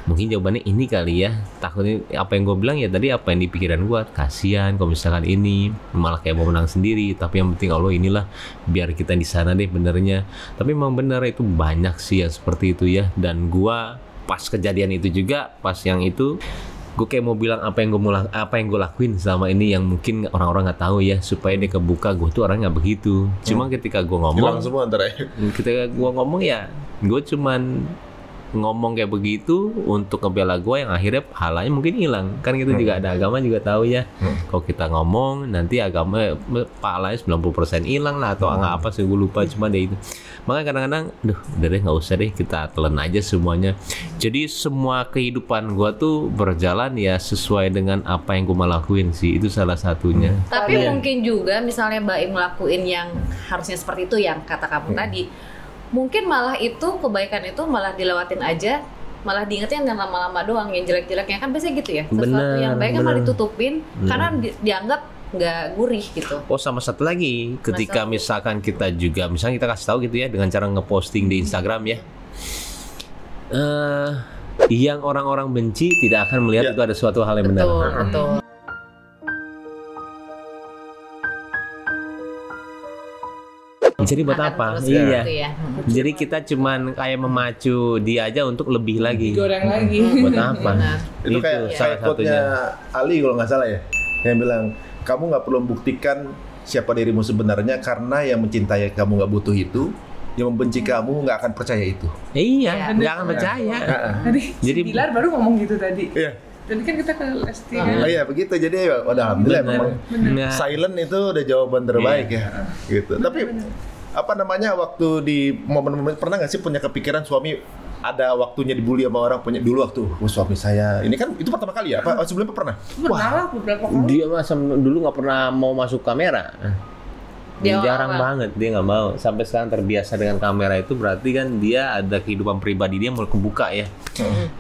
Mungkin jawabannya ini kali ya. Takutnya apa yang gue bilang ya tadi, apa yang di pikiran gue, kasihan kalau misalkan ini malah kayak mau menang sendiri. Tapi yang penting Allah inilah, biar kita di sana deh benernya. Tapi memang bener itu banyak sih yang seperti itu ya. Dan gue pas kejadian itu juga, pas yang itu gue kayak mau bilang apa yang gue lakuin selama ini yang mungkin orang-orang nggak tahu ya, supaya dia kebuka. Gue tuh orang nggak begitu. Cuma ketika gue ngomong, Hilang semua antara ya. ketika gue ngomong ya gue cuman ngomong kayak begitu untuk ngebela gue yang akhirnya pahalanya mungkin hilang. Kan kita juga ada agama juga tahu ya. Kalau kita ngomong nanti agama pahalanya 90% hilang lah atau nggak apa sih, gue lupa, cuma deh itu. Makanya kadang-kadang udah deh nggak usah deh, kita telan aja semuanya. Jadi semua kehidupan gue tuh berjalan ya sesuai dengan apa yang gue mau lakuin sih, itu salah satunya. Tapi mungkin juga misalnya Mbak Im ngelakuin yang harusnya seperti itu yang kata kamu tadi, mungkin malah itu kebaikan itu malah dilewatin aja, malah diingetin yang lama-lama doang, yang jelek-jeleknya kan biasanya gitu ya. Sesuatu yang baik kan malah ditutupin karena dianggap nggak gurih gitu. Oh, sama satu lagi, ketika misalkan kita juga, misalnya kita kasih tahu gitu ya dengan cara ngeposting di Instagram ya, yang orang-orang benci tidak akan melihat itu ada suatu hal yang benar. Betul. Jadi buat Akan apa? terus Iya. gitu ya. Jadi kita cuman kayak memacu dia aja untuk lebih lagi. Goreng lagi. Buat apa? Benar. Itu kayak salah quote-nya satunya. Ali kalau nggak salah ya, yang bilang kamu nggak perlu membuktikan siapa dirimu sebenarnya karena yang mencintai kamu nggak butuh itu, yang membenci kamu nggak akan percaya itu. Iya, Iya. nggak akan percaya. Tadi Jadi Bilar baru ngomong gitu tadi. Iya. Tadi kan kita ke Lesti Oh iya begitu, jadi ya udah alhamdulillah memang Nah, silent itu udah jawaban terbaik ya, gitu. Tapi apa namanya, waktu di momen-momen pernah nggak sih punya kepikiran suami ada waktunya dibully sama orang, punya dulu waktu suami saya ini kan itu pertama kali ya, apa sebelumnya pernah? Pernah lah beberapa kali. dia masa dulu nggak pernah mau masuk kamera. Dia Jarang awal-awal. banget, dia nggak mau. Sampai sekarang terbiasa dengan kamera itu, berarti kan dia ada kehidupan pribadi dia mulai kebuka ya.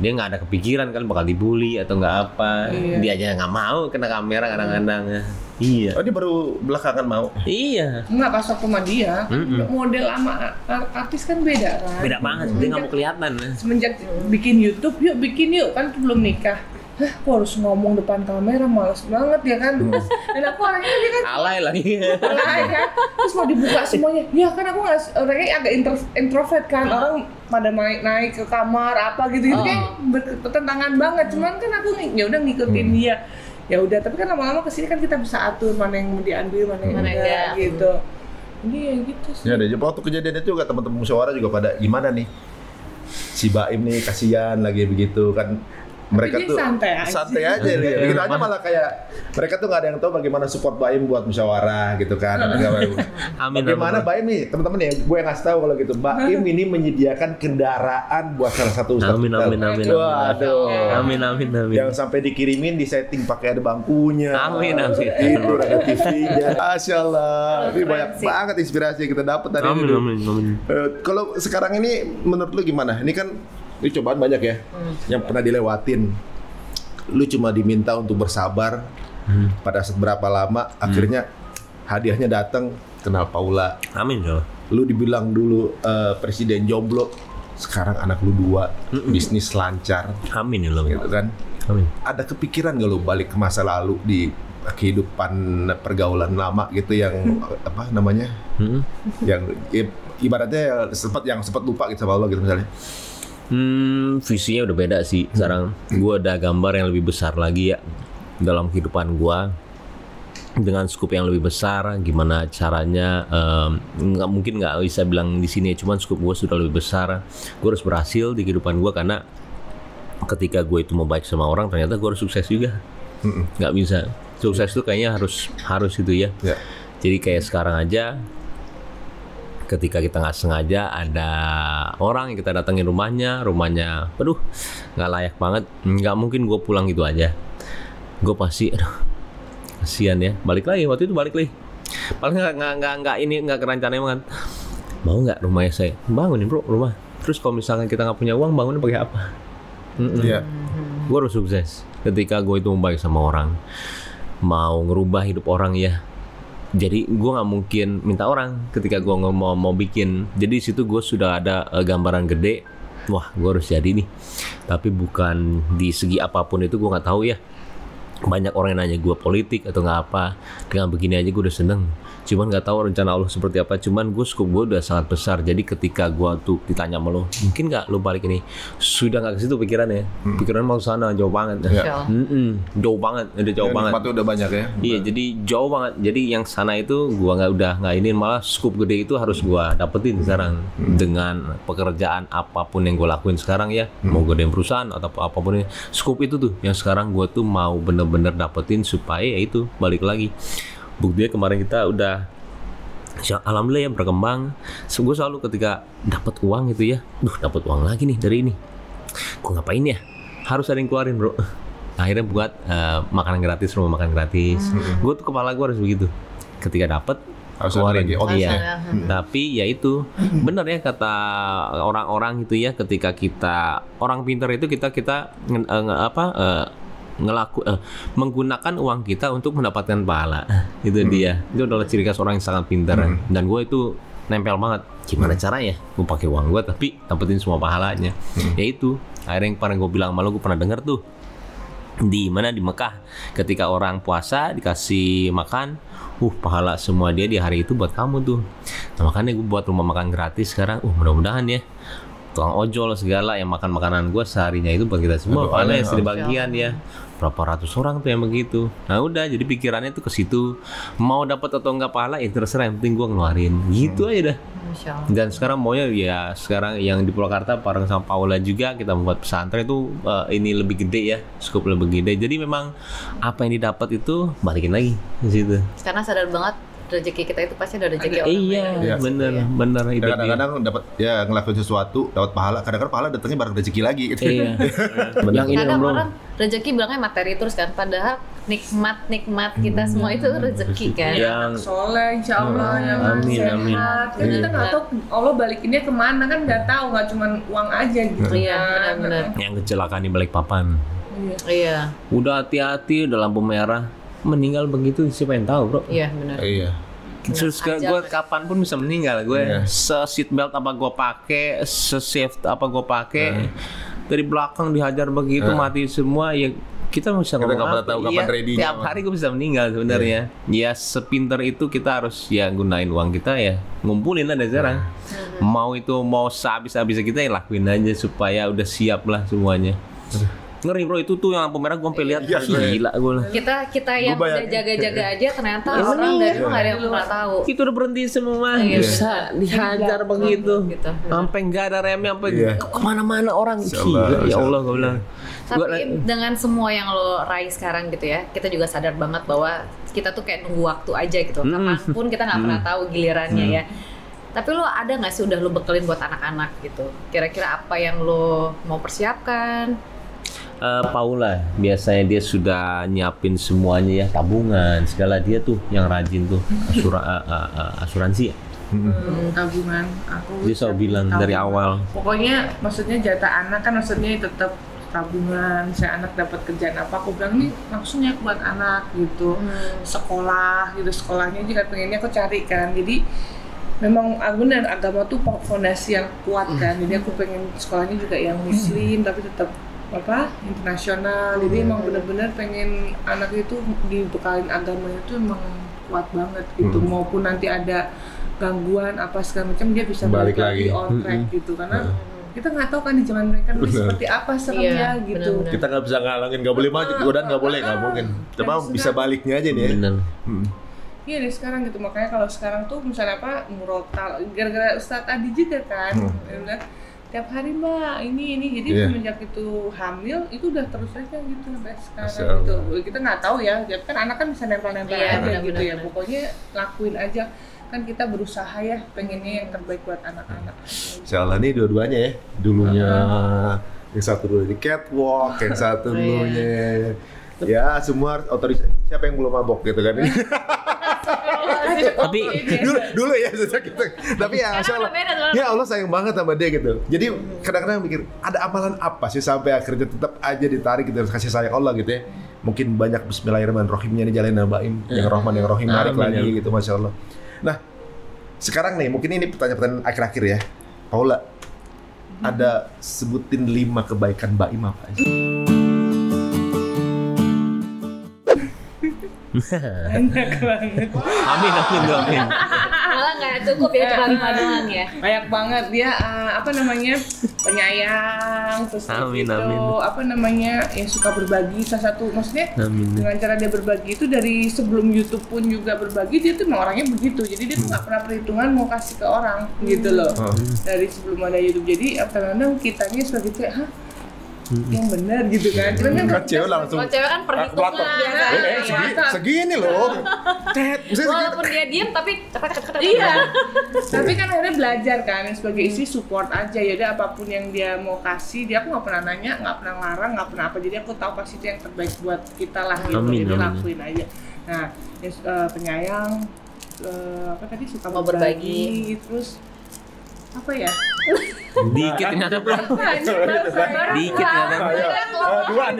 Dia nggak ada kepikiran kan bakal dibully atau nggak apa. Iya. Dia aja nggak mau kena kamera kadang-kadang. Iya. Oh dia baru belakangan mau. Iya. Enggak, pas waktu sama dia, model sama artis kan beda kan. Beda banget, dia nggak mau kelihatan. Semenjak bikin YouTube, yuk bikin yuk, kan belum nikah. Hah, aku harus ngomong depan kamera, males banget ya kan. Dan aku orangnya dia kan Alay lagi. mulai kan, terus mau dibuka semuanya. Ya kan aku nggak, orangnya agak introvert kan, orang pada naik ke kamar apa gitu itu kayak bertentangan banget. Cuman kan aku ya udah ngikutin dia. Ya udah, tapi kan lama-lama kesini kan kita bisa atur mana yang mau diambil, mana yang Mana enggak enggak. gitu. Ini ya gitu sih. Ya deh, waktu kejadian itu juga teman-teman musyawarah juga pada gimana nih, si Baim nih kasihan lagi begitu kan. Mereka dia tuh santai aja. dia. Begitu aja malah kayak mereka tuh nggak ada yang tahu bagaimana support Baim buat musyawarah gitu kan. Amin. Bagaimana Baim nih, teman-teman ya, gue ngasih tahu kalau gitu. Baim ini menyediakan kendaraan buat salah satu ustadz. Amin, amin, amin. Waduh. Amin, amin, amin. Yang sampai dikirimin di setting pakai ada bangkunya. Amin, amin. Tidur ada TV-nya. Masya Allah. Ini Keren banyak sih. banget inspirasi yang kita dapat dari Amin, ini. amin, amin. Kalau sekarang ini menurut lu gimana? Ini kan ini cobaan banyak ya yang pernah dilewatin. Lu cuma diminta untuk bersabar pada saat berapa lama, akhirnya hadiahnya datang, kenal Paula. Amin, Jo. Lu dibilang dulu presiden jomblo, sekarang anak lu 2, bisnis lancar, Amin ya Allah. gitu kan? Amin. Ada kepikiran gak lu balik ke masa lalu di kehidupan pergaulan lama gitu yang apa namanya? Yang ibaratnya yang sempat lupa gitu sama Allah gitu misalnya. Visinya udah beda sih sekarang. Gue ada gambar yang lebih besar lagi ya dalam kehidupan gue, dengan skup yang lebih besar. Gimana caranya? Nggak bisa bilang di sini. Cuman skup gue sudah lebih besar. Gue harus berhasil di kehidupan gue karena ketika gue itu mau baik sama orang, ternyata gue harus sukses juga. Nggak bisa. Sukses tuh kayaknya harus itu ya. Ya. Jadi kayak sekarang aja, ketika kita nggak sengaja ada orang yang kita datangin rumahnya, aduh nggak layak banget, nggak mungkin gue pulang gitu aja. Gue pasti, aduh kasihan ya, balik lagi. Waktu itu balik lagi, paling nggak kerencananya banget. Mau nggak rumahnya saya bangunin bro rumah? Terus kalau misalkan kita nggak punya uang, bangunin pakai apa? Iya. Gue harus sukses. Ketika gue itu mau baik sama orang, mau ngerubah hidup orang ya. Jadi gue nggak mungkin minta orang ketika gue mau bikin. Jadi di situ gue sudah ada gambaran gede. Wah, gue harus jadi nih. Tapi bukan di segi apapun itu, gue nggak tahu ya. Banyak orang yang nanya gue politik atau nggak apa. Dengan begini aja gue udah seneng. Cuman nggak tahu rencana Allah seperti apa. Cuman skop gue udah sangat besar. Jadi ketika gue tuh ditanya sama lo, mungkin nggak lo balik ini? Sudah nggak ke situ pikirannya. Pikiran mau sana jauh banget. Jauh banget, udah jauh banget. Tempatnya udah banyak ya. Iya, jadi jauh banget. Jadi yang sana itu gue nggak ini, malah skop gede itu harus gue dapetin sekarang dengan pekerjaan apapun yang gue lakuin sekarang ya. Mau gedein perusahaan atau apapun ini, skop itu tuh yang sekarang gue tuh mau bener-bener dapetin supaya ya itu balik lagi. Buktinya kemarin kita udah alhamdulillah ya berkembang. Gue selalu ketika dapat uang gitu ya, dapat uang lagi nih dari ini, gue ngapain ya, harus ada yang keluarin bro. Akhirnya buat makanan gratis, rumah makan gratis. Gue tuh kepala gue harus begitu, ketika dapat Harus keluarin. iya. Tapi ya itu benar ya kata orang-orang gitu ya, ketika kita orang pintar itu kita menggunakan uang kita untuk mendapatkan pahala. Itu dia. Itu adalah ciri khas orang yang sangat pintar. Dan gue itu nempel banget. Gimana caranya? Gue pakai uang gue tapi dapetin semua pahalanya. Yaitu akhirnya yang pernah gue bilang malu, gue pernah dengar tuh di Mekah, ketika orang puasa dikasih makan, pahala semua dia di hari itu buat kamu tuh. Nah, makanya gue buat rumah makan gratis sekarang. Mudah-mudahan ya tukang ojol segala yang makan makanan gue seharinya itu buat kita semua, pahala yang sebagian ya. Berapa ratus orang tuh yang begitu. Nah udah, jadi pikirannya tuh ke situ. Mau dapat atau enggak pahala ya terserah, yang penting gue ngeluarin. Gitu aja dah. Dan sekarang maunya ya sekarang yang di Purwakarta bareng sama Paula juga kita membuat pesantren itu ini lebih gede ya, skop lebih gede. Jadi memang apa yang didapat itu balikin lagi di situ. Karena sadar banget rezeki kita itu pasti ada rezeki orang lain. Iya, bener. Kadang-kadang dapat ya ngelakuin sesuatu dapat pahala. Kadang-kadang pahala datangnya bareng rezeki lagi gitu. Iya. Yang ini Kadang bro, orang rezeki bilangnya materi terus kan, padahal nikmat kita semua itu rezeki kan. yang Soleh, insya Allah yang Amin. sehat. Kan kita nggak tahu Allah balikinnya kemana, kan nggak tahu, nggak cuma uang aja gitu. Iya, kan. benar-benar. yang kecelakaan di Balikpapan. Iya, Udah hati-hati, udah lampu merah, meninggal begitu, siapa yang tahu bro? iya benar. Iya. Terus gue kapan pun bisa meninggal gue. Se-seat belt apa gue pakai, se-safe apa gue pakai, dari belakang dihajar begitu mati semua ya. Kita bisa ngomong nggak pernah tahu kapan ready-nya. Tiap hari gue bisa meninggal sebenarnya. Ya sepinter itu kita harus ya gunain uang kita ya, ngumpulin ada sekarang. Mau sehabis-habisnya kita ya lakuin aja supaya udah siap lah semuanya. Ngeri bro, itu tuh yang lampu merah gue sampai lihat, gila gue lah. Kita yang udah jaga-jaga aja ternyata orang dari lu nggak ada yang pernah tahu. Itu udah berhenti semua, bisa dihajar begitu, sampai nggak ada remnya, sampai kemana-mana orang. Gila, ya Allah gue bilang. Tapi dengan semua yang lo raih sekarang gitu ya, kita juga sadar banget bahwa kita tuh kayak nunggu waktu aja gitu. Kapanpun kita nggak pernah tahu gilirannya ya. Tapi lo ada nggak sih udah lo bekelin buat anak-anak gitu? Kira-kira apa yang lo mau persiapkan? Paula biasanya dia sudah nyiapin semuanya ya, tabungan segala, dia tuh yang rajin tuh asuransi ya. Tabungan aku Dia selalu bilang dari awal. Pokoknya maksudnya jatah anak kan maksudnya tetap tabungan. Saya anak dapat kerjaan apa, aku bilang nih langsungnya buat anak gitu. Sekolah gitu, sekolahnya juga pengennya aku cari kan. Jadi memang benar agama tuh fondasi yang kuat kan. Jadi aku pengen sekolahnya juga yang muslim tapi tetap internasional. Jadi emang benar-benar pengen anak itu dibekalin agamanya itu emang kuat banget gitu. Maupun nanti ada gangguan apa segala macam dia bisa balik lagi on track gitu. Karena kita nggak tahu kan di zaman mereka dulu seperti apa seremnya gitu. Bener. Kita nggak bisa ngalangin, nggak boleh maju, godaan nggak boleh, nggak mungkin. Cuma bisa baliknya aja nih ya. Bener. Iya deh sekarang gitu, makanya kalau sekarang tuh misalnya murotal, gara-gara Ustadz Adi juga kan, dia bilang tiap hari mbak ini jadi semenjak itu hamil itu udah terus aja gitu sampai sekarang gitu. Kita nggak tahu ya, kan anak kan bisa nempel-nempel aja bener, gitu ya. Pokoknya lakuin aja, kan kita berusaha ya pengennya yang terbaik buat anak-anak. Insyaallah nih dua-duanya ya, dulunya yang satu dulu di catwalk, yang satu dulunya ya semua otorisasi. Siapa yang belum mabok gitu kan? Tapi dulu ya sejak gitu. Tapi ya insyaallah ya Allah sayang banget sama dia gitu. Jadi kadang-kadang mikir ada amalan apa sih sampai akhirnya tetap aja ditarik gitu, kasih sayang Allah gitu ya. Mungkin banyak bismillahirrahmanirrahimnya nih jalanin sama Baim, yang Rahman yang Rahim narik lagi gitu, masya Allah. Nah sekarang nih mungkin ini pertanyaan akhir-akhir ya, Paula, ada sebutin 5 kebaikan Baim apa aja? Banyak banget. Amin. Malah nggak cukup ya cuma 5 doang ya. Banyak banget dia penyayang, terus Amin, gitu, amin. yang suka berbagi. Salah satu maksudnya Amin. dengan cara dia berbagi itu dari sebelum YouTube pun juga berbagi, dia tuh emang orangnya begitu. Jadi dia tuh nggak pernah perhitungan mau kasih ke orang gitu loh. Dari sebelum ada YouTube. Jadi kadang-kadang kitanya sebagai cewek, yang benar gitu kan. Cuman Kan cewek langsung Kalau cewek kan perhitungan biasa. segini loh. Walaupun dia diem tapi Iya. Tapi kan akhirnya belajar kan sebagai istri support aja. Ya udah apapun yang dia mau kasih, dia aku nggak pernah nanya, nggak pernah larang, nggak pernah apa. Jadi aku tahu pasti itu yang terbaik buat kita lah gitu. Amin, Jadi amin. lakuin aja. Nah, yang penyayang, suka Mau berbagi, terus apa ya? Dikit ternyata bro. Dikit ternyata. Dua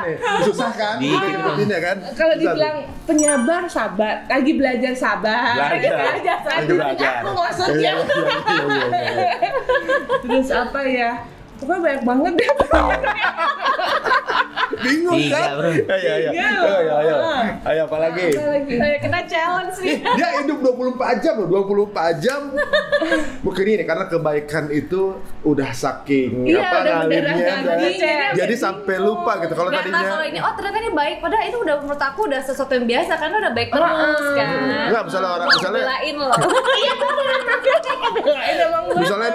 nih. Susah kan? Dikit, Ikutin ya kan? Kalau Susah dibilang penyabar, sabar. Lagi belajar sabar. Lagi belajar. Aku maksudnya. Iya. Terus apa ya? Pokoknya banyak banget deh. Bingung 3 kan? bro. Ayo apalagi? Kita challenge nih. Dia hidup 24 jam loh, 24 jam. Mungkin ini karena kebaikan itu udah saking Iya, apa udah ngalirnya mendarah dan daging. jadi sampai lupa gitu kalau Nggak tahu tadinya. kalau ini, ternyata ini baik. Padahal itu udah menurut aku udah sesuatu yang biasa karena udah baik terus kan. Enggak, misalnya orang Belain loh. Iya misalnya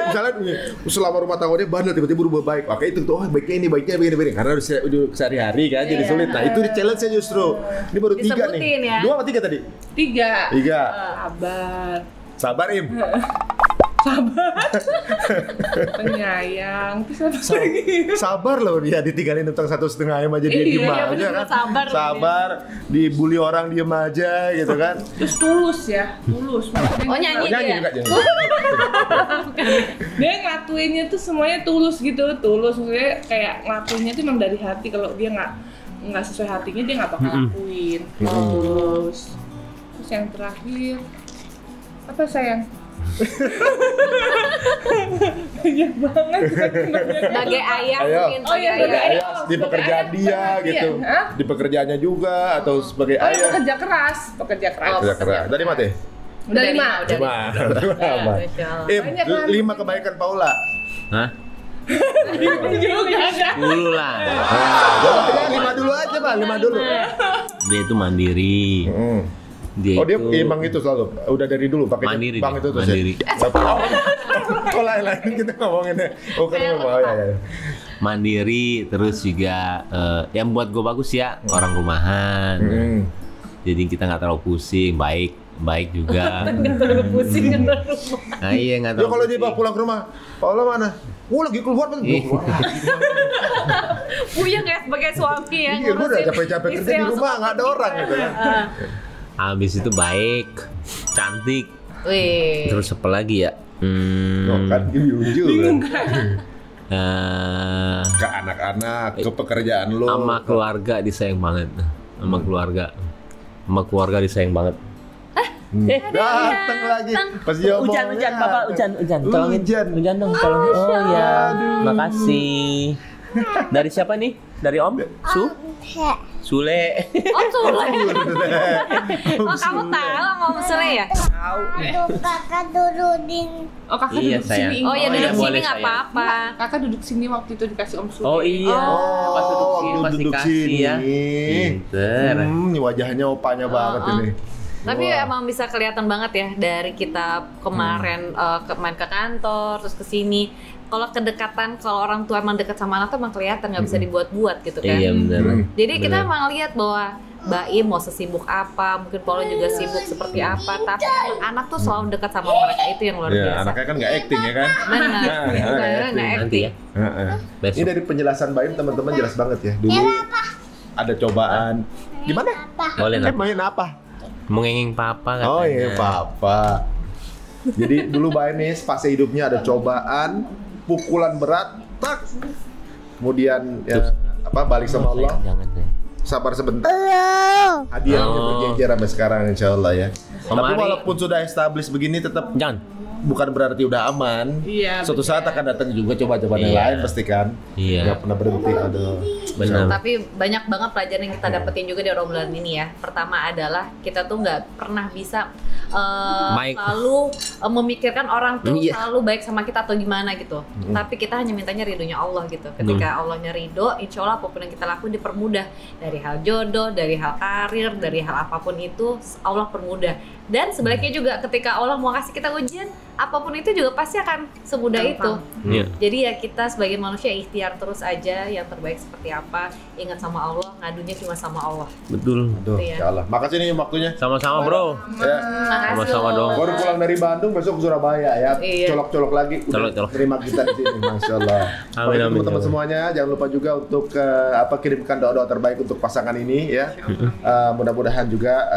selama rumah tangga dia bandel tiba-tiba berubah baik. Oke itu tuh baiknya ini begini karena udah sehari-hari kan jadi sulit. Nah itu di challenge-nya justru. Ini baru 3 Disebutin nih. ya. 2 apa 3 tadi? 3. 3. Sabar. Sabar Im. Penyayang. Terus apa lagi? Sabar loh dia ditinggalin utang 1,5 M aja dia diem Iya, aja kan. bener, sabar. Dibully orang diem aja gitu kan. Terus tulus ya, tulus. Maksudnya Oh, nyanyi. Nyanyi dia. juga jangan. dia ngelakuinnya tuh semuanya tulus gitu, tulus maksudnya kayak ngelakuinnya tuh emang dari hati. Kalau dia nggak sesuai hatinya dia nggak bakal lakuin. Tulus. Terus yang terakhir apa sayang? Banyak banget. Sebagai ayah Ayo. mungkin Oh iya, sebagai ayah. Ayah di pekerjaan dia gitu. Hah? Di pekerjaannya juga atau sebagai Oh iya, ayah. pekerja keras. Kerja keras. Tadi mati. Udah 5. Udah 5. Banyak kan? 5 kebaikan Paula. Hah? Juga ada. 10 lah. Ya, 5 dulu aja, Pak. 5 dulu. Dia itu mandiri. Dia Dia itu emang itu selalu udah dari dulu pakai Mandiri bank dia, itu terus mandiri. Oh lain-lain kita ngomonginnya. Oh kan mau ya. mandiri, terus juga yang buat gue bagus ya orang rumahan. Jadi kita nggak terlalu pusing, baik juga. Nggak terlalu pusing kan rumah. Nah iya nggak Ya terlalu kalau dia pusing. pulang ke rumah, Paula mana? Oh lagi keluar kan? Puyeng ya sebagai suami ya. Iya, gue udah capek-capek kerja istri di yang rumah suka nggak ada orang gitu kan. Habis itu baik, cantik, Wih. terus apa lagi ya? Oh, kan ujung kan. Ke anak-anak, ke pekerjaan lo. Sama keluarga disayang banget, sama keluarga disayang banget. Datang lagi. Pas dia Hujan, Bapak, hujan. Tolongin. Hujan. Dong, tolong. Oh ya, makasih. Dari siapa nih? Dari Om? Sule. Oh Sule. Oh kamu tahu mau Sule ya? Kakak turunin. Oh kakak Iya, duduk sayang. sini. Oh ya Oh, duduk iya, sini boleh, nggak sayang. apa-apa. Kakak duduk sini waktu itu dikasih Om Sule. Oh iya, pas duduk sini pasti duduk kasih sini. ya. Pinter. Ini wajahnya opanya banget ini. Tapi emang bisa kelihatan banget ya dari kita kemarin main ke kantor terus ke sini. Kalau kedekatan, kalau orang tua emang dekat sama anak tuh emang kelihatan, nggak bisa dibuat-buat gitu kan. Iya benar. Jadi kita emang lihat bahwa Baim mau sesibuk apa, mungkin Paula juga sibuk seperti apa, tapi emang anak tuh selalu dekat sama mereka, itu yang luar Ya, biasa. anaknya kan nggak acting ya kan? Benar, Nah, nggak Nanti acting. ya. Ini Besok. dari penjelasan Baim teman-teman jelas banget ya. Dulu ada cobaan. Gimana? Boleh nggak? Main apa? Mengenging papa katanya. Oh iya papa. Jadi dulu Baim nih fase hidupnya ada cobaan, pukulan berat, tak. Kemudian ya balik sama Allah, Jangan deh. sabar sebentar. Hadiahnya berjejer sampai sekarang insya Allah ya. Tapi Kemarin- walaupun sudah established begini tetap Jangan. bukan berarti udah aman. Iya, Suatu saat akan datang juga cobaan yang Iya. lain pasti kan. Iya. Nggak pernah berhenti. Aduh. Benar. Tapi banyak banget pelajaran yang kita dapetin juga di bulan ini ya. Pertama adalah kita tuh nggak pernah bisa Baik. selalu memikirkan orang tuh Iya. selalu baik sama kita atau gimana gitu. Tapi kita hanya mintanya ridhonya Allah gitu. Ketika Allahnya ridho, insya Allah apapun yang kita lakukan dipermudah. Dari hal jodoh, dari hal karir, dari hal apapun itu Allah permudah. Dan sebaliknya juga ketika Allah mau kasih kita ujian, apapun itu juga pasti akan semudah itu. Iya. Jadi ya kita sebagai manusia ikhtiar terus aja yang terbaik seperti apa. Ingat sama Allah, ngadunya cuma sama Allah. Betul. Aduh, Iya. ya Allah. Makasih nih waktunya. Sama-sama, Bro. Ya. Makasih Sama-sama loh. dong. Baru pulang dari Bandung, besok ke Surabaya ya. Iya. Colok-colok lagi. Udah Colok-colok. terima kita di sini, Masya Allah. Amin, amin, Teman-teman amin. semuanya, jangan lupa juga untuk kirimkan doa-doa terbaik untuk pasangan ini ya. Mudah-mudahan juga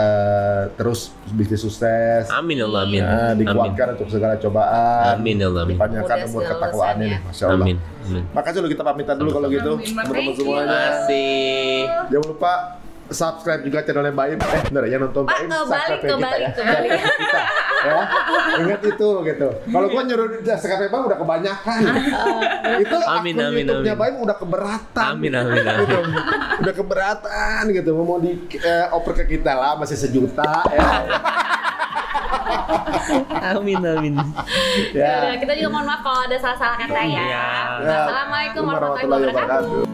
terus bisnis sukses. Amin ya Allah, amin. Ya, Amin. dikuatkan untuk segala cobaan. Amin ya Allah, amin. Dipanjangkan Mudah umur segala ketakwaannya nih, urusannya. Masya Allah. Amin. Amin. Makasih dulu kita pamitan dulu kalau gitu, Amin, teman-teman makasih. semuanya. Masih. Jangan lupa subscribe juga channelnya Baim. Bener ya nonton Pak, Baim. kebalik, subscribe kebalik, ya. kebalik. Subscribe kita, ya. Ingat itu gitu. Kalau gua nyuruh subscribe Baim udah kebanyakan. Itu Amin, akun amin, YouTube-nya amin. Baim udah keberatan. Amin, amin, amin. Gitu. Udah keberatan gitu. Mau di oper ke kita lah masih 1 juta ya. Amin, amin. Ya. Yaudah, kita juga mohon maaf kalau ada salah-salah kata ya. Iya. Ya. Assalamualaikum warahmatullahi wabarakatuh.